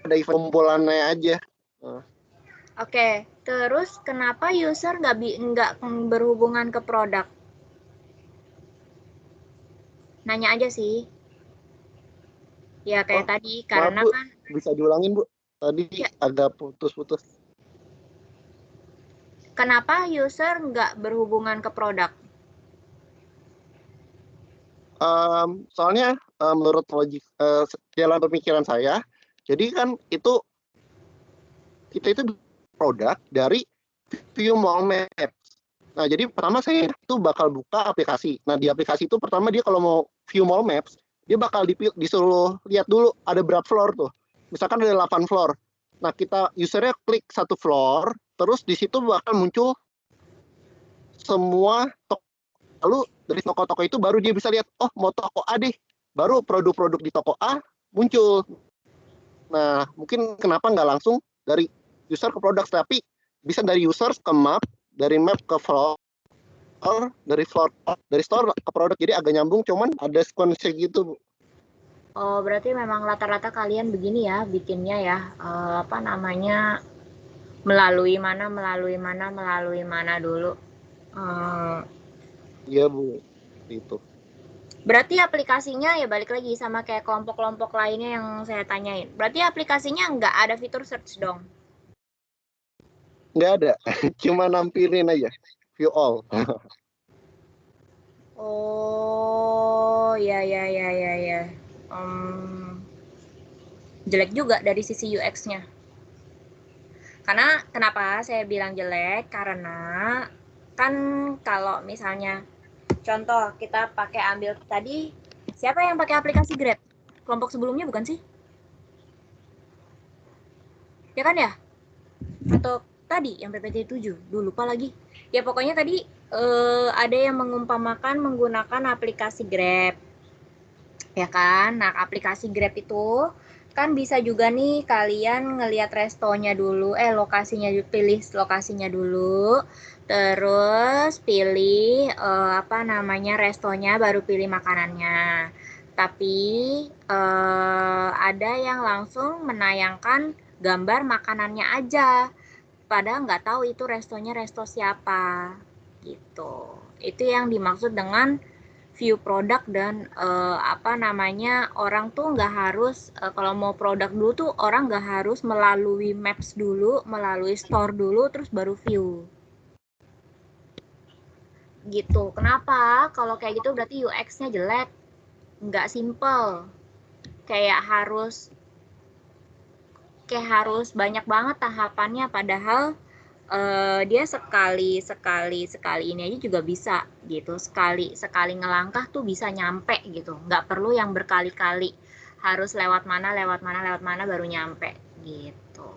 ada event kumpulannya aja. Oke, terus kenapa user nggak berhubungan ke produk? Nanya aja sih. Ya kayak tadi, karena Bu, kan bisa diulangin Bu, tadi ya, agak putus-putus. Kenapa user nggak berhubungan ke produk? Soalnya menurut logik jalan pemikiran saya, jadi kan kita itu produk dari view mall maps. Nah, jadi pertama saya itu bakal buka aplikasi. Nah, di aplikasi itu pertama dia kalau mau view mall maps, dia bakal disuruh lihat dulu ada berapa floor tuh. Misalkan ada 8 floor. Nah, kita usernya klik satu floor, terus di situ bakal muncul semua toko. Lalu dari toko-toko itu baru dia bisa lihat, oh mau toko A deh. Baru produk-produk di toko A muncul. Nah, mungkin kenapa nggak langsung dari user ke produk, tapi bisa dari user ke map, dari map ke floor, dari store ke produk. Jadi agak nyambung, cuman ada sequence gitu, Bu. Oh, berarti memang rata-rata kalian begini ya bikinnya ya, melalui mana dulu. Iya, Bu. Itu. Berarti aplikasinya ya balik lagi sama kayak kelompok-kelompok lainnya yang saya tanyain. Berarti aplikasinya nggak ada fitur search dong? Nggak ada, cuma nampilin aja, view all. Oh, ya. Jelek juga dari sisi UX-nya. Karena kenapa saya bilang jelek? Karena kan kalau misalnya contoh kita pakai ambil tadi, siapa yang pakai aplikasi Grab? Kelompok sebelumnya bukan sih? Ya kan ya? Atau tadi yang PPT 7, dulu lupa lagi. Ya pokoknya tadi ada yang mengumpamakan menggunakan aplikasi Grab. Ya kan? Nah, aplikasi Grab itu kan bisa juga nih kalian ngelihat restonya dulu, lokasinya, pilih lokasinya dulu, terus pilih restonya, baru pilih makanannya. Tapi ada yang langsung menayangkan gambar makanannya aja, padahal nggak tahu itu restonya resto siapa, gitu. Itu yang dimaksud dengan view produk dan orang tuh nggak harus kalau mau produk dulu tuh orang nggak harus melalui maps dulu, melalui store dulu, terus baru view. Gitu. Kenapa? Kalau kayak gitu berarti UX-nya jelek, nggak simple. Kayak harus banyak banget tahapannya, padahal dia sekali ini aja juga bisa gitu, sekali ngelangkah tuh bisa nyampe gitu, nggak perlu yang berkali-kali harus lewat mana baru nyampe gitu.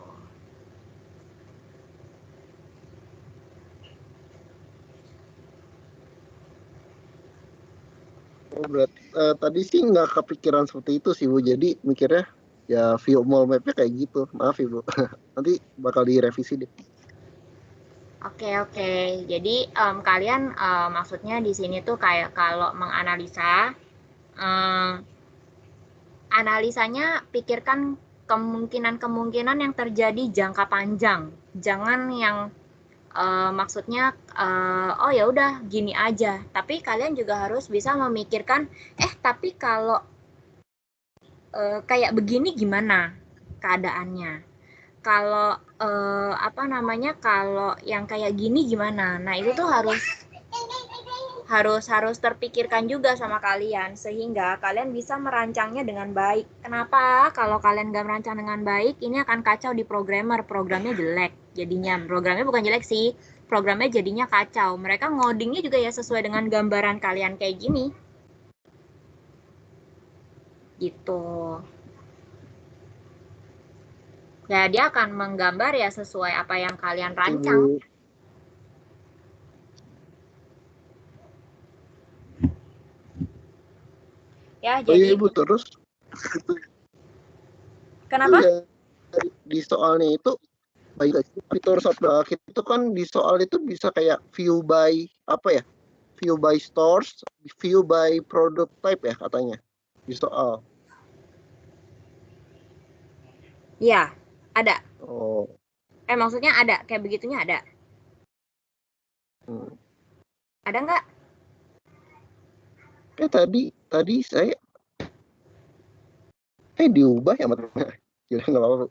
Berarti tadi sih nggak kepikiran seperti itu sih Bu, jadi mikirnya ya view mall map-nya kayak gitu. Maaf ya Bu, nanti bakal direvisi deh. Oke. Jadi kalian maksudnya di sini tuh kayak kalau menganalisa, analisanya pikirkan kemungkinan yang terjadi jangka panjang. Jangan yang maksudnya oh ya udah gini aja. Tapi kalian juga harus bisa memikirkan, tapi kalau kayak begini gimana keadaannya? Kalau kalau yang kayak gini gimana? Nah, itu tuh harus terpikirkan juga sama kalian sehingga kalian bisa merancangnya dengan baik. Kenapa? Kalau kalian nggak merancang dengan baik, ini akan kacau di programnya jelek. Jadinya programnya bukan jelek sih, programnya jadinya kacau. Mereka ngodingnya juga ya sesuai dengan gambaran kalian kayak gini. Gitu. Ya, dia akan menggambar ya sesuai apa yang kalian rancang. Ya, jadi Ibu terus kenapa? Di soalnya itu fitur software itu kan di soal itu bisa kayak view by view by stores, view by product type ya katanya di soal. Iya, ada. Oh. Maksudnya ada, kayak begitunya ada. Ada nggak? Tadi saya diubah ya matanya. Ya nggak apa-apa.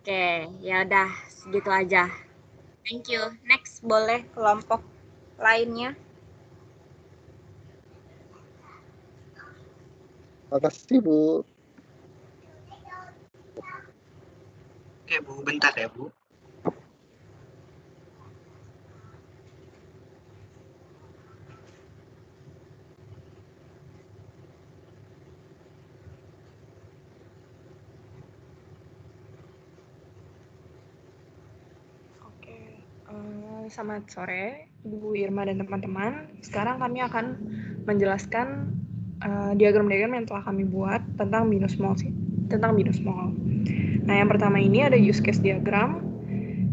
Oke, ya udah segitu aja. Thank you. Next, boleh kelompok lainnya. Makasih Bu. Oke Bu, bentar ya Bu. Selamat sore, Ibu Irma dan teman-teman. Sekarang kami akan menjelaskan diagram-diagram yang telah kami buat tentang binus mall. Nah, yang pertama ini ada use case diagram.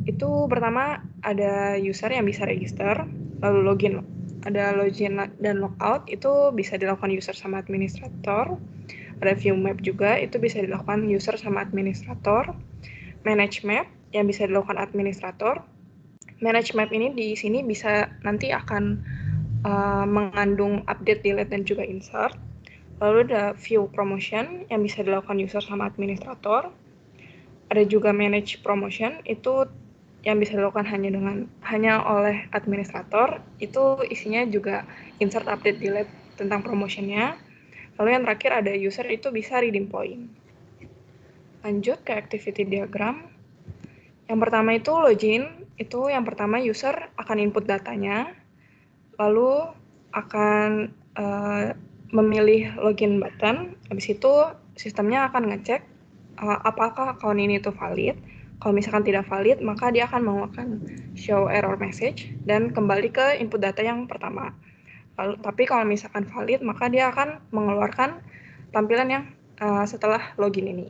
Itu pertama ada user yang bisa register, lalu login. Ada login dan logout, itu bisa dilakukan user sama administrator. Ada view map juga, itu bisa dilakukan user sama administrator. Manage map yang bisa dilakukan administrator. Manage map ini di sini bisa nanti akan mengandung update, delete, dan juga insert. Lalu ada view promotion yang bisa dilakukan user sama administrator. Ada juga manage promotion, itu yang bisa dilakukan hanya oleh administrator. Itu isinya juga insert, update, delete tentang promotionnya. Lalu yang terakhir ada user, itu bisa redeem point. Lanjut ke activity diagram. Yang pertama itu login, itu yang pertama user akan input datanya, lalu akan memilih login button, habis itu sistemnya akan ngecek apakah akun ini itu valid. Kalau misalkan tidak valid, maka dia akan mengeluarkan show error message dan kembali ke input data yang pertama. Lalu, tapi kalau misalkan valid, maka dia akan mengeluarkan tampilan yang setelah login ini.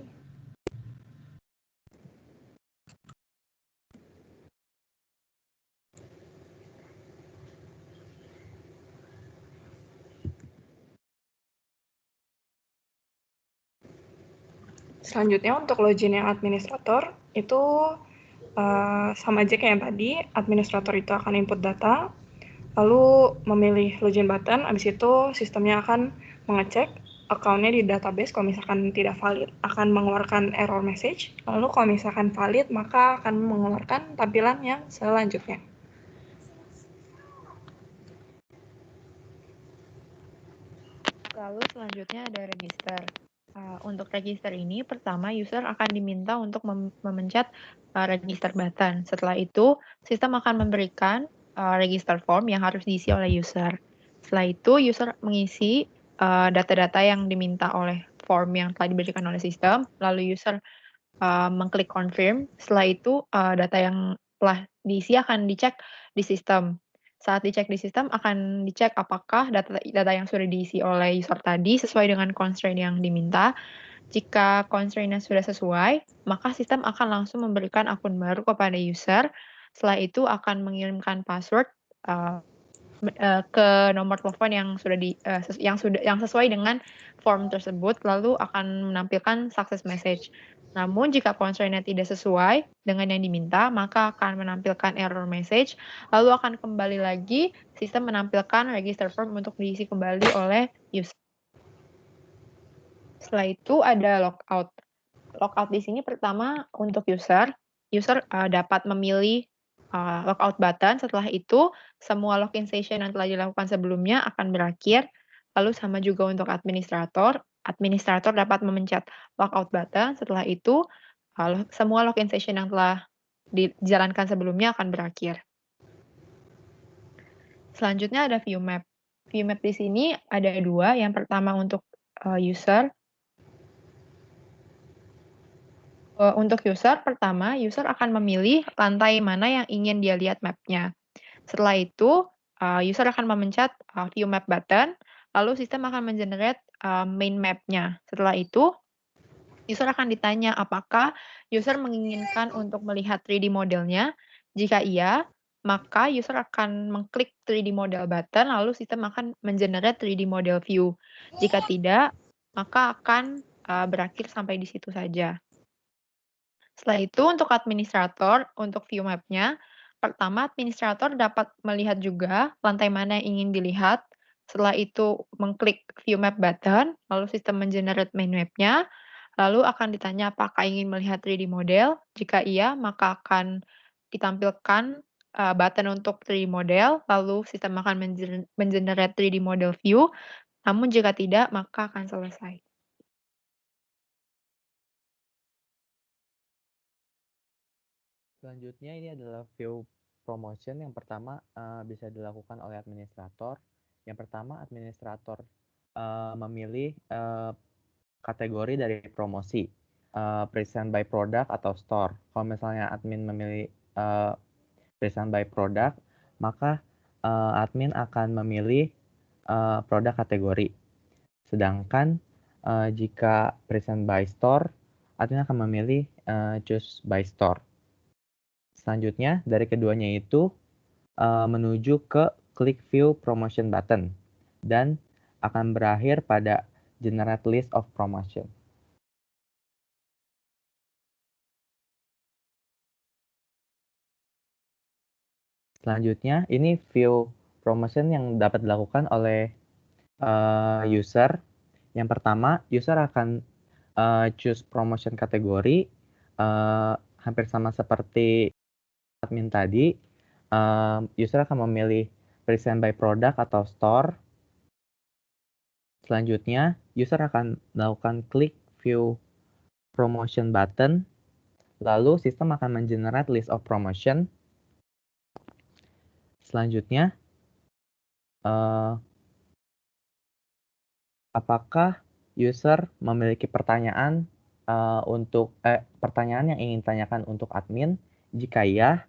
Selanjutnya untuk login yang administrator, itu sama aja kayak yang tadi, administrator itu akan input data, lalu memilih login button, habis itu sistemnya akan mengecek akunnya di database. Kalau misalkan tidak valid, akan mengeluarkan error message, lalu kalau misalkan valid, maka akan mengeluarkan tampilan yang selanjutnya. Lalu selanjutnya ada register. Untuk register ini, pertama user akan diminta untuk memencet register button. Setelah itu, sistem akan memberikan register form yang harus diisi oleh user. Setelah itu, user mengisi data-data yang diminta oleh form yang telah diberikan oleh sistem. Lalu user mengklik confirm. Setelah itu, data yang telah diisi akan dicek di sistem. Saat dicek di sistem, akan dicek apakah data yang sudah diisi oleh user tadi sesuai dengan constraint yang diminta. Jika constraint-nya sudah sesuai, maka sistem akan langsung memberikan akun baru kepada user. Setelah itu akan mengirimkan password ke nomor telepon yang sesuai dengan form tersebut, lalu akan menampilkan success message. Namun jika constraint-nya tidak sesuai dengan yang diminta, maka akan menampilkan error message, lalu akan kembali lagi sistem menampilkan register form untuk diisi kembali oleh user. Setelah itu ada logout. Logout di sini pertama untuk user dapat memilih logout button. Setelah itu, semua login session yang telah dilakukan sebelumnya akan berakhir. Lalu sama juga untuk administrator dapat memencet logout button. Setelah itu, semua login session yang telah dijalankan sebelumnya akan berakhir. Selanjutnya ada view map. View map di sini ada dua. Yang pertama untuk user. Untuk user, pertama, user akan memilih lantai mana yang ingin dia lihat map-nya. Setelah itu, user akan memencet view map button, lalu sistem akan mengenerate main map-nya. Setelah itu, user akan ditanya apakah user menginginkan untuk melihat 3D modelnya. Jika iya, maka user akan mengklik 3D model button, lalu sistem akan mengenerate 3D model view. Jika tidak, maka akan berakhir sampai di situ saja. Setelah itu untuk administrator, untuk view map-nya, pertama administrator dapat melihat juga lantai mana yang ingin dilihat. Setelah itu mengklik view map button, lalu sistem mengenerate main map-nya, lalu akan ditanya apakah ingin melihat 3D model. Jika iya, maka akan ditampilkan button untuk 3D model, lalu sistem akan mengenerate 3D model view. Namun jika tidak, maka akan selesai. Selanjutnya ini adalah view promotion. Yang pertama bisa dilakukan oleh administrator. Yang pertama administrator memilih kategori dari promosi, present by product atau store. Kalau misalnya admin memilih present by product, maka admin akan memilih produk kategori. Sedangkan jika present by store, admin akan memilih choose by store. Selanjutnya, dari keduanya itu menuju ke click view promotion button dan akan berakhir pada generate list of promotion. Selanjutnya, ini view promotion yang dapat dilakukan oleh user. Yang pertama, user akan choose promotion kategori, hampir sama seperti admin tadi. User akan memilih present by product atau store. Selanjutnya, user akan melakukan klik view promotion button, lalu sistem akan mengenerate list of promotion. Selanjutnya, apakah user memiliki pertanyaan pertanyaan yang ingin ditanyakan untuk admin? Jika ya,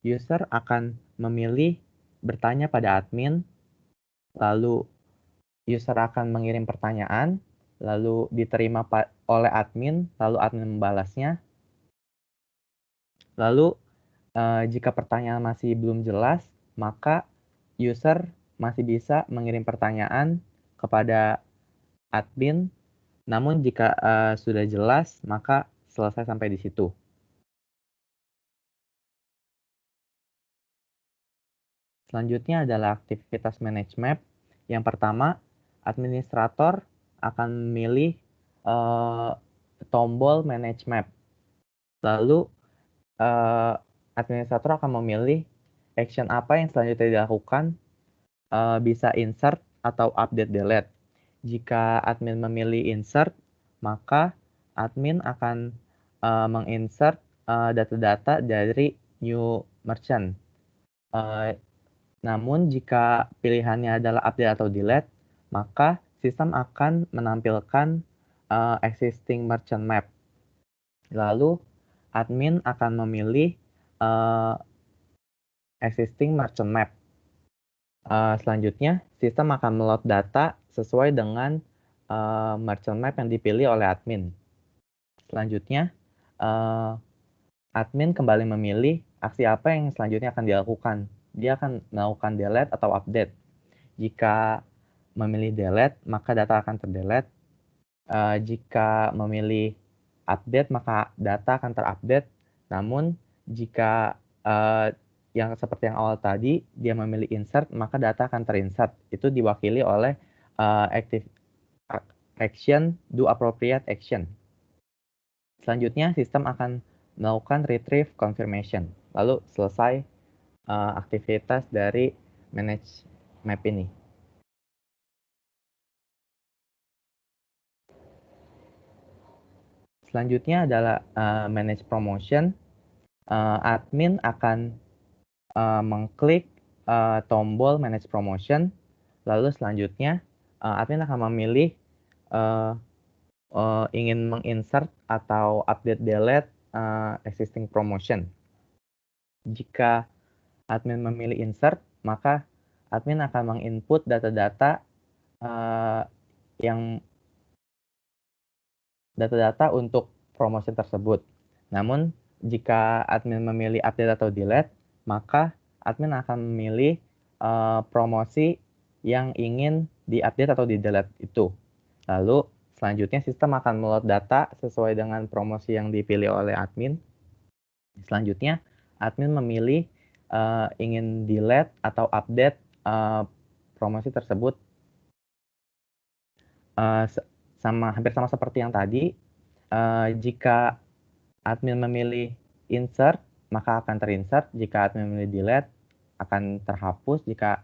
user akan memilih bertanya pada admin, lalu user akan mengirim pertanyaan, lalu diterima oleh admin, lalu admin membalasnya. Lalu, jika pertanyaan masih belum jelas, maka user masih bisa mengirim pertanyaan kepada admin. Namun jika sudah jelas, maka selesai sampai di situ. Selanjutnya adalah aktivitas manage map. Yang pertama, administrator akan memilih tombol manage map. Lalu administrator akan memilih action apa yang selanjutnya dilakukan, bisa insert atau update delete. Jika admin memilih insert, maka admin akan menginsert data-data dari new merchant. Namun jika pilihannya adalah update atau delete, maka sistem akan menampilkan existing merchant map. Lalu admin akan memilih existing merchant map. Selanjutnya, sistem akan meload data sesuai dengan merchant map yang dipilih oleh admin. Selanjutnya, admin kembali memilih aksi apa yang selanjutnya akan dilakukan. Dia akan melakukan delete atau update. Jika memilih delete, maka data akan terdelete. Jika memilih update, maka data akan terupdate. Namun, jika yang seperti yang awal tadi, dia memilih insert, maka data akan terinsert. Itu diwakili oleh active action, do appropriate action. Selanjutnya, sistem akan melakukan retrieve confirmation. Lalu selesai aktivitas dari manage map ini. Selanjutnya adalah manage promotion. Admin akan mengklik tombol manage promotion. Lalu selanjutnya admin akan memilih ingin menginsert atau update delete existing promotion. Jika admin memilih insert, maka admin akan menginput data-data untuk promotion tersebut. Namun, jika admin memilih update atau delete, maka admin akan memilih promosi yang ingin di-update atau di-delete itu. Lalu, selanjutnya sistem akan meload data sesuai dengan promosi yang dipilih oleh admin. Selanjutnya, admin memilih ingin delete atau update promosi tersebut. Hampir sama seperti yang tadi, jika admin memilih insert, maka akan terinsert. Jika admin memilih delete, akan terhapus. Jika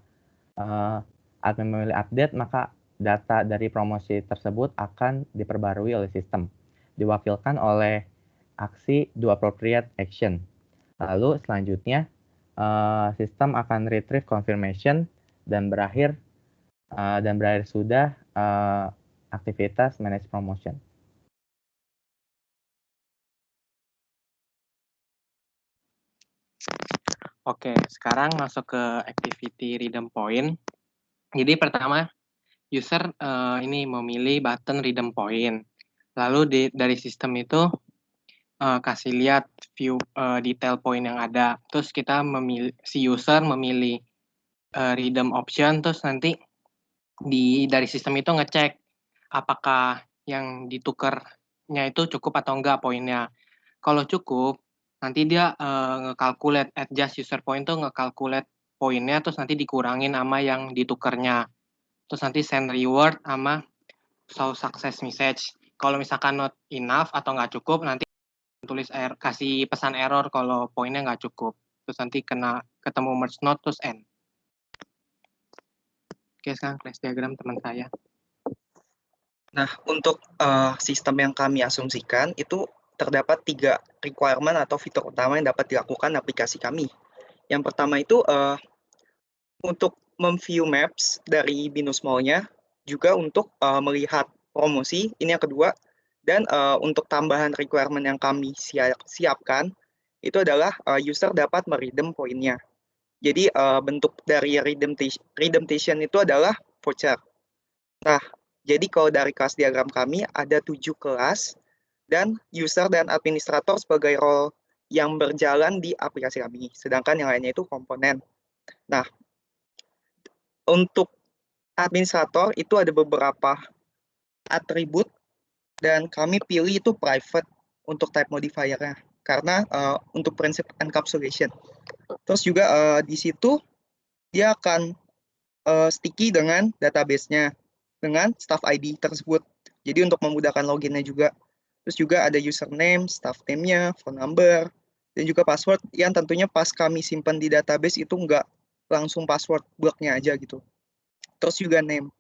admin memilih update, maka data dari promosi tersebut akan diperbarui oleh sistem. Diwakilkan oleh aksi do appropriate action. Lalu selanjutnya, sistem akan retrieve confirmation dan berakhir sudah aktivitas manage promotion. Oke, sekarang masuk ke activity redeem point. Jadi pertama, user ini memilih button redeem point. Lalu dari sistem itu kasih lihat view detail point yang ada. Terus kita si user memilih redeem option, terus nanti dari sistem itu ngecek apakah yang ditukernya itu cukup atau enggak poinnya. Kalau cukup, nanti dia ngekalkulate adjust user point tuh ngekalkulate poinnya, terus nanti dikurangin sama yang ditukernya. Terus nanti send reward sama show success message. Kalau misalkan not enough atau nggak cukup, nanti tulis kasih pesan error kalau poinnya nggak cukup. Terus nanti ketemu merge node, terus end. Oke, sekarang class diagram teman saya. Nah, untuk sistem yang kami asumsikan itu terdapat 3 requirement atau fitur utama yang dapat dilakukan aplikasi kami. Yang pertama itu untuk memview maps dari binus mall-nya, juga untuk melihat promosi, ini yang kedua. Dan untuk tambahan requirement yang kami siapkan, itu adalah user dapat meredeem poinnya. Jadi bentuk dari redemption itu adalah voucher. Nah, jadi kalau dari kelas diagram kami ada 7 kelas, dan user dan administrator sebagai role yang berjalan di aplikasi kami. Sedangkan yang lainnya itu komponen. Nah, untuk administrator itu ada beberapa atribut, dan kami pilih itu private untuk type modifier-nya. Karena untuk prinsip encapsulation. Terus juga di situ dia akan sticky dengan database-nya, dengan staff ID tersebut. Jadi untuk memudahkan loginnya juga. Terus juga ada username, staff name-nya, phone number, dan juga password yang tentunya pas kami simpan di database itu nggak langsung password blocknya aja gitu. Terus juga name.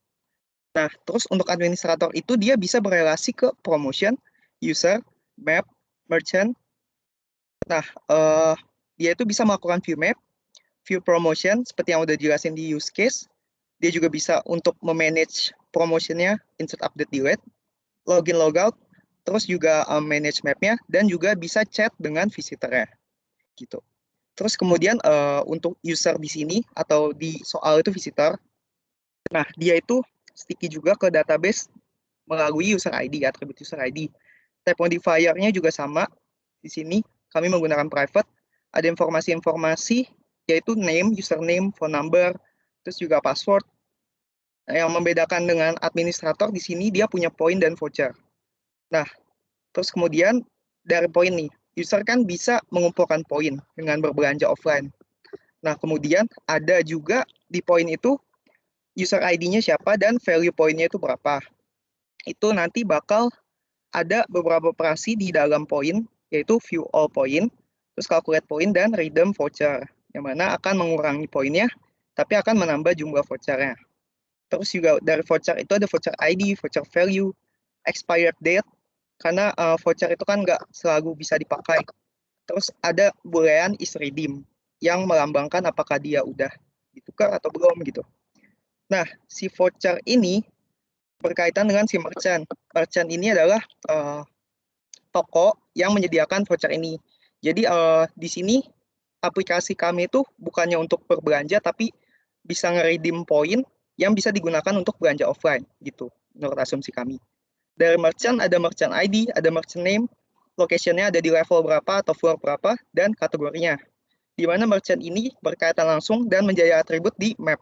Nah, terus untuk administrator itu dia bisa berelasi ke promotion, user, map, merchant. Nah, dia itu bisa melakukan view map, view promotion, seperti yang udah jelasin di use case. Dia juga bisa untuk memanage promotionnya, insert, update, delete, login, logout, terus juga manage map-nya, dan juga bisa chat dengan visitornya, gitu. Terus kemudian untuk user di sini, atau di soal itu visitor, nah dia itu sticky juga ke database melalui user ID, atribut user ID. Type modifier-nya juga sama, di sini kami menggunakan private, ada informasi-informasi, yaitu name, username, phone number, terus juga password. Nah, yang membedakan dengan administrator di sini dia punya poin dan voucher. Nah, terus kemudian dari poin nih, user kan bisa mengumpulkan poin dengan berbelanja offline. Nah, kemudian ada juga di poin itu user ID-nya siapa dan value poinnya itu berapa. Itu nanti bakal ada beberapa operasi di dalam poin, yaitu view all point, terus calculate point, dan redeem voucher, yang mana akan mengurangi poinnya, tapi akan menambah jumlah vouchernya. Terus juga dari voucher itu ada voucher ID, voucher value, expired date, karena voucher itu kan nggak selalu bisa dipakai. Terus ada boolean is redeem, yang melambangkan apakah dia udah ditukar atau belum gitu. Nah, si voucher ini berkaitan dengan si merchant. Merchant ini adalah toko yang menyediakan voucher ini. Jadi di sini aplikasi kami itu bukannya untuk berbelanja, tapi bisa nge-redeem poin yang bisa digunakan untuk belanja offline gitu, menurut asumsi kami. Dari merchant ada merchant ID, ada merchant name, location-nya ada di level berapa atau floor berapa, dan kategorinya. Di mana merchant ini berkaitan langsung dan menjadi atribut di map.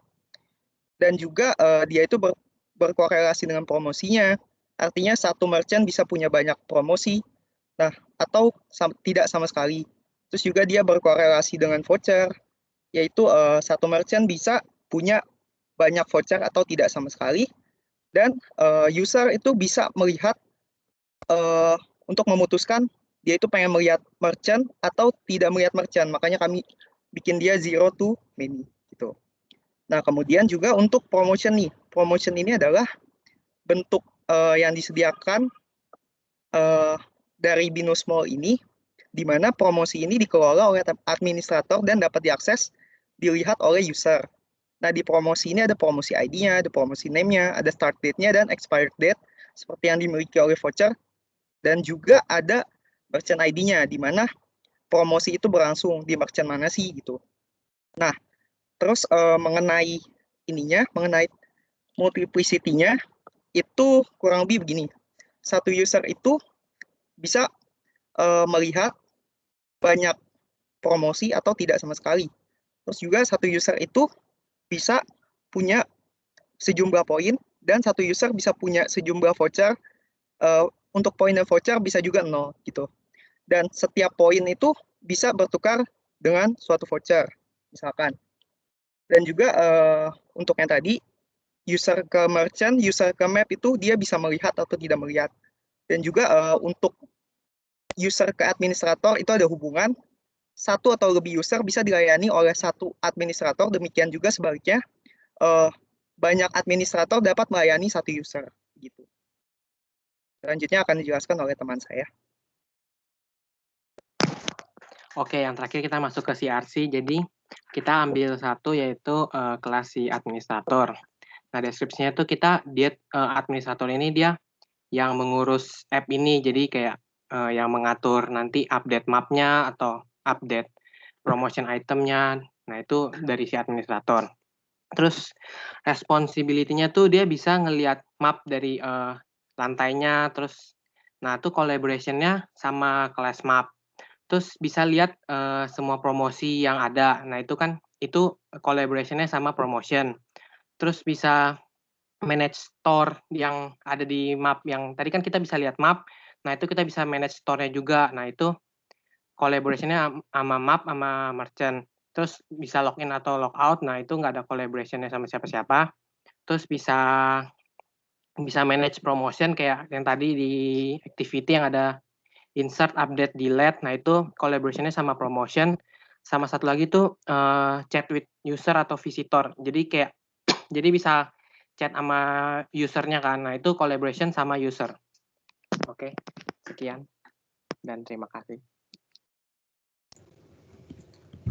Dan juga dia itu berkorelasi dengan promosinya. Artinya satu merchant bisa punya banyak promosi, nah atau tidak sama sekali. Terus juga dia berkorelasi dengan voucher, yaitu satu merchant bisa punya banyak voucher atau tidak sama sekali. Dan user itu bisa melihat untuk memutuskan dia itu pengen melihat merchant atau tidak melihat merchant. Makanya kami bikin dia 0 to many gitu. Nah, kemudian juga untuk promotion nih. Promotion ini adalah bentuk yang disediakan dari binus mall ini, di mana promosi ini dikelola oleh administrator dan dapat diakses, dilihat oleh user. Nah, di promosi ini ada promosi ID-nya, ada promosi name-nya, ada start date-nya, dan expired date, seperti yang dimiliki oleh voucher. Dan juga ada merchant ID-nya, di mana promosi itu berlangsung di merchant mana sih, gitu. Nah, terus mengenai ininya, mengenai multiplicity-nya, itu kurang lebih begini. Satu user itu bisa melihat banyak promosi atau tidak sama sekali. Terus juga satu user itu bisa punya sejumlah poin, dan satu user bisa punya sejumlah voucher. Untuk poin dan voucher bisa juga 0 gitu. Dan setiap poin itu bisa bertukar dengan suatu voucher, misalkan. Dan juga untuk yang tadi, user ke merchant, user ke map itu dia bisa melihat atau tidak melihat. Dan juga untuk user ke administrator itu ada hubungan, satu atau lebih user bisa dilayani oleh satu administrator, demikian juga sebaliknya, banyak administrator dapat melayani satu user. Gitu. Selanjutnya akan dijelaskan oleh teman saya. Oke, yang terakhir kita masuk ke CRC. Jadi kita ambil satu yaitu kelas si administrator. Nah, deskripsinya itu dia administrator ini dia yang mengurus app ini. Jadi kayak yang mengatur nanti update mapnya atau update promotion itemnya. Nah, itu dari si administrator. Terus responsibility-nya tuh dia bisa ngelihat map dari lantainya. Terus, nah itu collaboration-nya sama kelas map. Terus bisa lihat semua promosi yang ada. Nah itu kan itu collaboration-nya sama promotion. Terus bisa manage store yang ada di map. Yang tadi kan kita bisa lihat map. Nah itu kita bisa manage store-nya juga. Nah itu collaboration-nya sama map sama merchant. Terus bisa login atau logout. Nah itu nggak ada collaboration-nya sama siapa-siapa. Terus bisa manage promotion kayak yang tadi di activity yang ada insert, update, delete. Nah, itu collaboration-nya sama promotion. Sama satu lagi tuh chat with user atau visitor. Jadi kayak jadi bisa chat sama usernya kan. Nah, itu collaboration sama user. Oke, sekian. Dan terima kasih.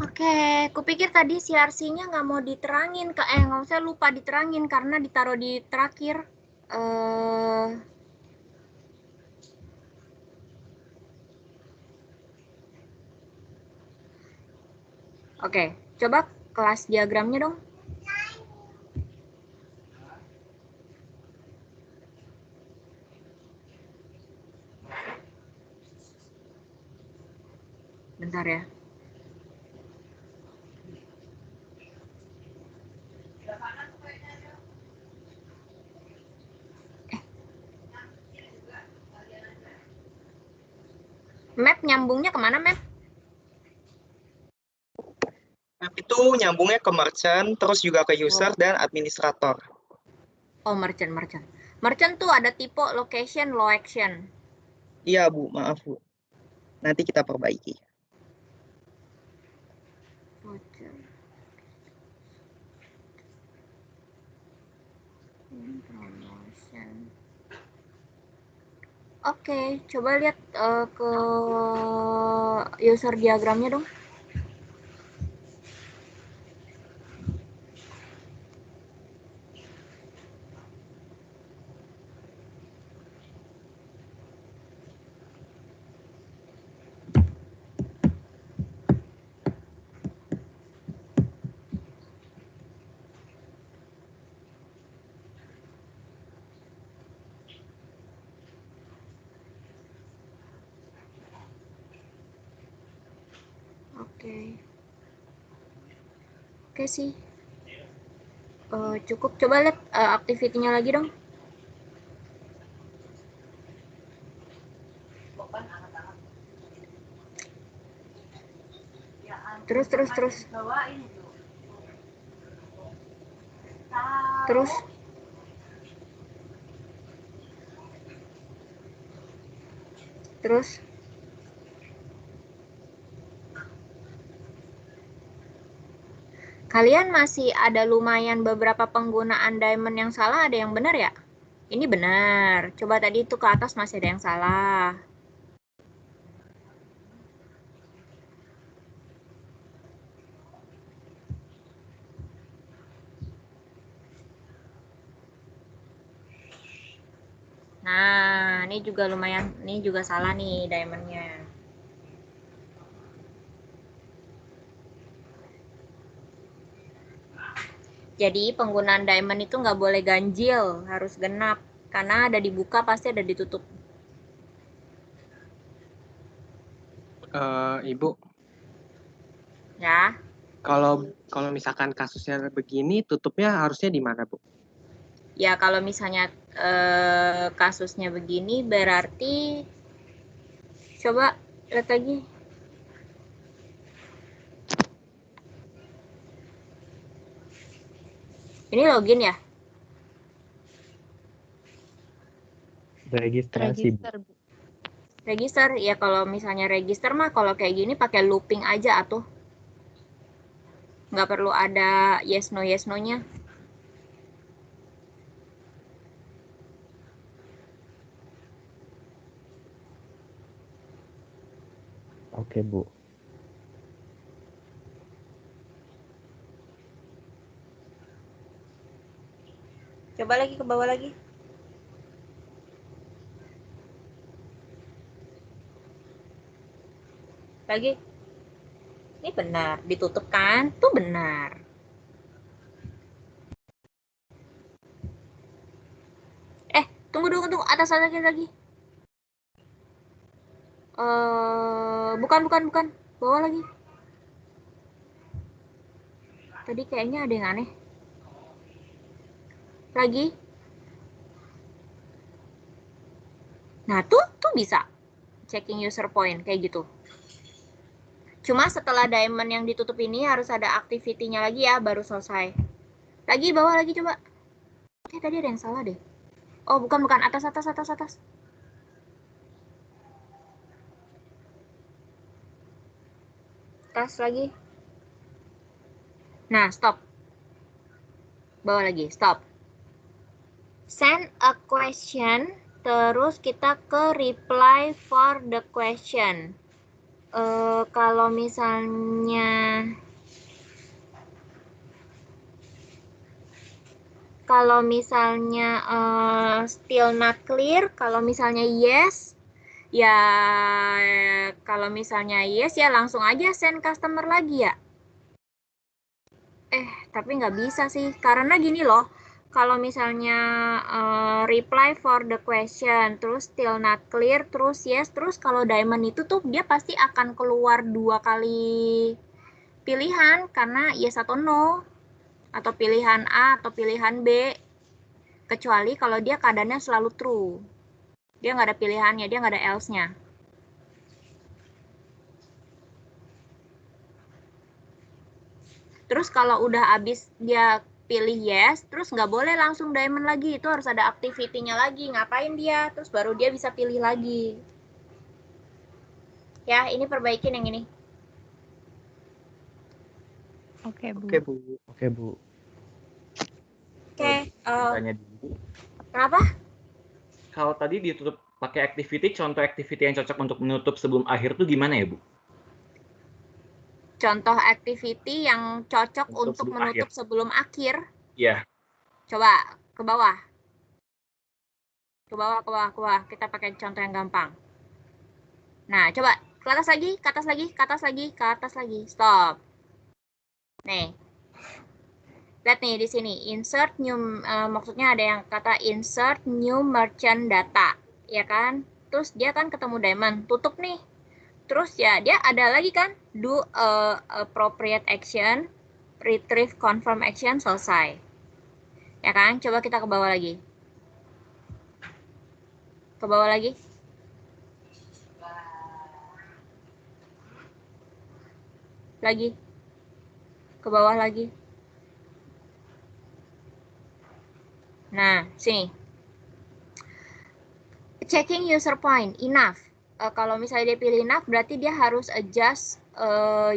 Oke, kupikir tadi CRC-nya nggak mau diterangin, nggak usah lupa diterangin karena ditaruh di terakhir. Oke, coba kelas diagramnya dong. Bentar ya. Map nyambungnya kemana, Map? Map itu nyambungnya ke merchant, terus juga ke user dan administrator. Oh, merchant. Merchant tuh ada tipe location, low action. Iya, Bu. Maaf, Bu. Nanti kita perbaiki. Oke, coba lihat ke user diagramnya dong. Oke sih. Cukup. Coba lihat activity-nya lagi dong. Terus. Kalian masih ada lumayan beberapa penggunaan diamond yang salah, ada yang benar ya? Ini benar. Coba tadi itu ke atas masih ada yang salah. Nah, ini juga lumayan, ini juga salah nih diamondnya. Jadi penggunaan diamond itu nggak boleh ganjil, harus genap. Karena ada dibuka pasti ada ditutup. Ibu. Ya. Kalau misalkan kasusnya begini, tutupnya harusnya di mana, Bu? Ya kalau misalnya kasusnya begini berarti coba lihat lagi. Ini login ya? Registrasi, Bu. Register, ya kalau misalnya register mah kalau kayak gini pakai looping aja atuh. Nggak perlu ada yes no-nya. Oke, Bu. Coba lagi ke bawah lagi. Lagi. Ini benar, ditutup kan? Tuh benar. Tunggu, atas lagi. Bukan. Bawah lagi. Tadi kayaknya ada yang aneh. Lagi. Nah, tuh bisa. Checking user point, kayak gitu. Cuma setelah diamond yang ditutup ini harus ada activity-nya lagi ya, baru selesai. Lagi, bawah lagi coba. Oke, tadi ada yang salah deh. Oh, bukan. Atas. Atas lagi. Nah, stop. Bawah lagi, stop. Send a question, terus kita ke reply for the question. Kalau misalnya still not clear, kalau misalnya yes, ya kalau misalnya yes ya langsung aja send customer lagi ya. Tapi nggak bisa sih, karena gini loh, kalau misalnya reply for the question, terus still not clear, terus yes, terus kalau diamond itu tuh dia pasti akan keluar 2 kali pilihan, karena yes atau no, atau pilihan A atau pilihan B, kecuali kalau dia keadaannya selalu true. Dia nggak ada pilihannya, dia nggak ada else-nya. Terus kalau udah habis dia pilih yes, terus nggak boleh langsung diamond lagi, itu harus ada activity-nya lagi, ngapain dia, terus baru dia bisa pilih lagi. Ya, ini perbaikin yang ini. Oke, Bu. Tanya dulu. Kenapa? Kalau tadi ditutup pakai activity, contoh activity yang cocok untuk menutup sebelum akhir tuh gimana ya, Bu? Contoh activity yang cocok untuk menutup sebelum akhir. Iya. Coba ke bawah. Ke bawah. Kita pakai contoh yang gampang. Nah, coba ke atas lagi. Stop. Nih. Lihat nih di sini, insert new, maksudnya ada yang kata insert new merchant data, ya kan? Terus dia kan ketemu diamond, tutup nih. Terus ya dia ada lagi kan, do appropriate action, retrieve confirm action, selesai. Ya kan? Coba kita ke bawah lagi. Ke bawah lagi. Lagi. Ke bawah lagi. Nah, sini. Checking user point, enough. Kalau misalnya dia pilih enough, berarti dia harus adjust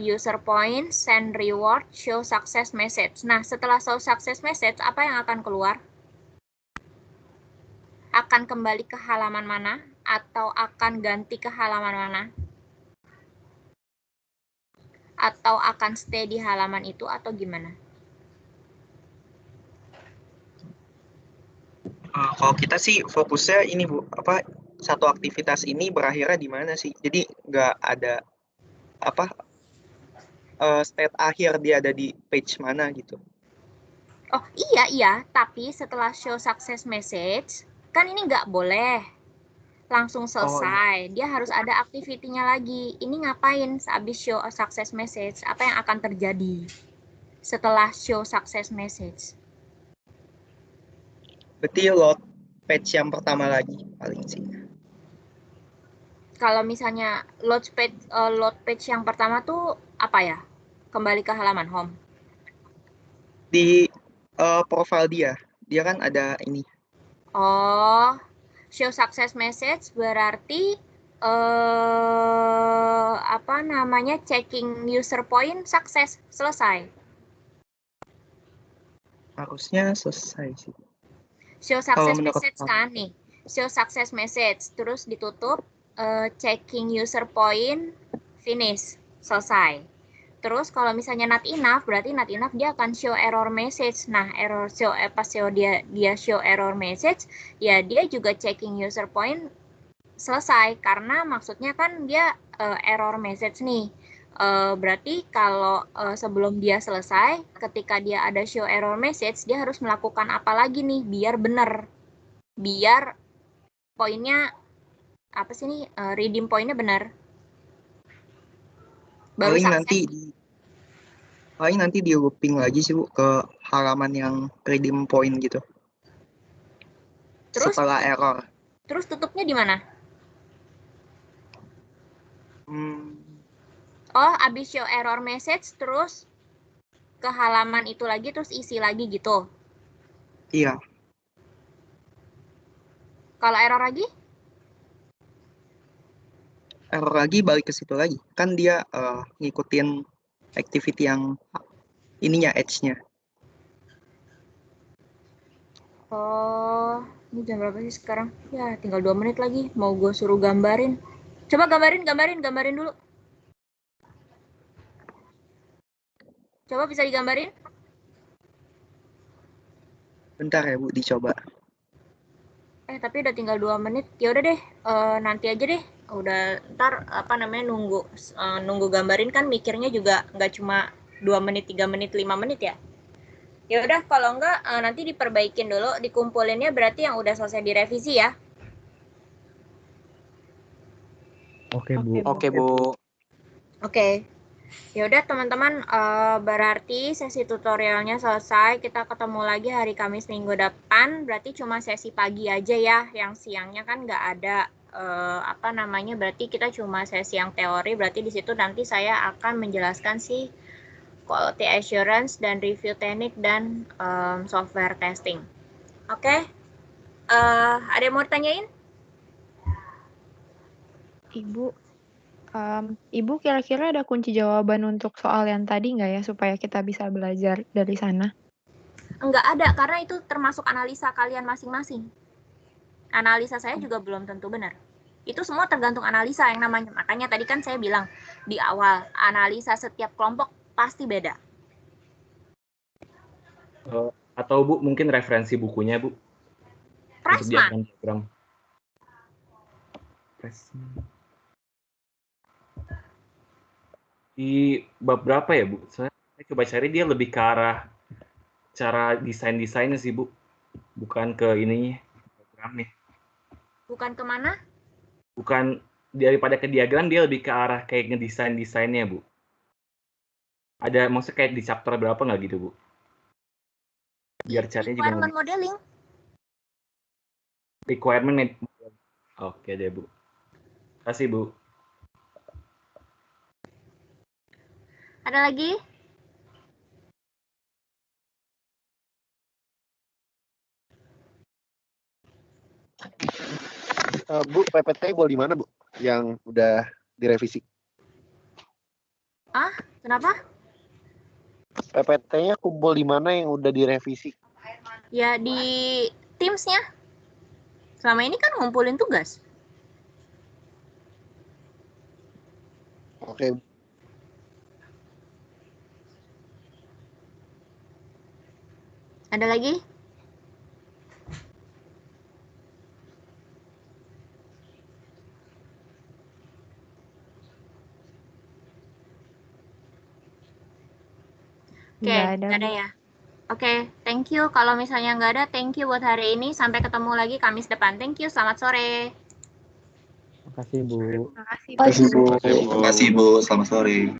user point, send reward, show success message. Nah, setelah show success message, apa yang akan keluar? Akan kembali ke halaman mana? Atau akan ganti ke halaman mana? Atau akan stay di halaman itu atau gimana? Kalau kita sih fokusnya ini Bu, satu aktivitas ini berakhirnya di mana sih? Jadi nggak ada state akhir dia ada di page mana gitu. Oh iya, tapi setelah show success message, kan ini nggak boleh langsung selesai. Dia harus ada activity-nya lagi. Ini ngapain sehabis show success message? Apa yang akan terjadi setelah show success message? Berarti load page yang pertama lagi paling sih. Kalau misalnya load page yang pertama tuh apa ya? Kembali ke halaman home. Di profile dia kan ada ini. Oh, show success message berarti apa namanya, checking user point sukses, selesai. Harusnya selesai sih. Show success message kan nih. Show success message terus ditutup, checking user point finish, selesai. Terus kalau misalnya not enough, berarti not enough dia akan show error message. Nah, pas dia show error message, ya dia juga checking user point selesai, karena maksudnya kan dia error message nih. Berarti kalau sebelum dia selesai, ketika dia ada show error message, dia harus melakukan apa lagi nih biar benar, biar poinnya apa sih nih, redeem poinnya benar. Baru paling nanti di looping lagi sih Bu ke halaman yang redeem point gitu. Terus setelah error. Terus tutupnya di mana? Oh, abis show error message terus ke halaman itu lagi terus isi lagi gitu? Iya. Kalau error lagi? Error lagi balik ke situ lagi. Kan dia ngikutin activity yang ininya, edge-nya. Oh, ini jam berapa sih sekarang? Ya, tinggal 2 menit lagi. Mau gue suruh gambarin. Coba gambarin dulu. Coba bisa digambarin? Bentar ya Bu, dicoba. Tapi udah tinggal 2 menit. Ya udah deh, nanti aja deh. Udah ntar apa namanya nunggu gambarin kan mikirnya juga nggak cuma 2 menit, 3 menit, 5 menit ya. Ya udah, kalau enggak nanti diperbaikin dulu, dikumpulinnya berarti yang udah selesai direvisi ya. Oke, Bu. Oke, Bu. Oke. Ya udah teman-teman, berarti sesi tutorialnya selesai. Kita ketemu lagi hari Kamis minggu depan. Berarti cuma sesi pagi aja ya, yang siangnya kan nggak ada apa namanya. Berarti kita cuma sesi yang teori. Berarti di situ nanti saya akan menjelaskan sih quality assurance dan review teknik dan software testing. Oke. Ada yang mau ditanyain? Ibu kira-kira ada kunci jawaban untuk soal yang tadi nggak ya, supaya kita bisa belajar dari sana? Enggak ada, karena itu termasuk analisa kalian masing-masing. Analisa saya juga belum tentu benar. Itu semua tergantung analisa yang namanya. Makanya tadi kan saya bilang di awal, analisa setiap kelompok pasti beda. Atau Bu, mungkin referensi bukunya Bu? Pressman. Di bab berapa ya Bu? Saya coba cari, dia lebih ke arah cara desainnya sih Bu, bukan ke ininya, diagramnya. Bukan kemana? Bukan, daripada ke diagram, dia lebih ke arah kayak ngedesainnya Bu. Ada maksudnya kayak di chapter berapa nggak gitu Bu? Biar caranya juga requirement modeling. Requirement. Oke deh Bu. Terima kasih Bu. Ada lagi? Bu, PPT di mana Bu? Yang udah direvisi? Kenapa? PPT-nya kumpul di mana yang udah direvisi? Ya di Teams-nya. Selama ini kan ngumpulin tugas. Oke. Ada lagi? Oke, nggak ada ya. Oke, thank you. Kalau misalnya nggak ada, thank you buat hari ini. Sampai ketemu lagi Kamis depan. Thank you, selamat sore. Makasih Bu. Makasih Bu. Makasih Bu, selamat sore.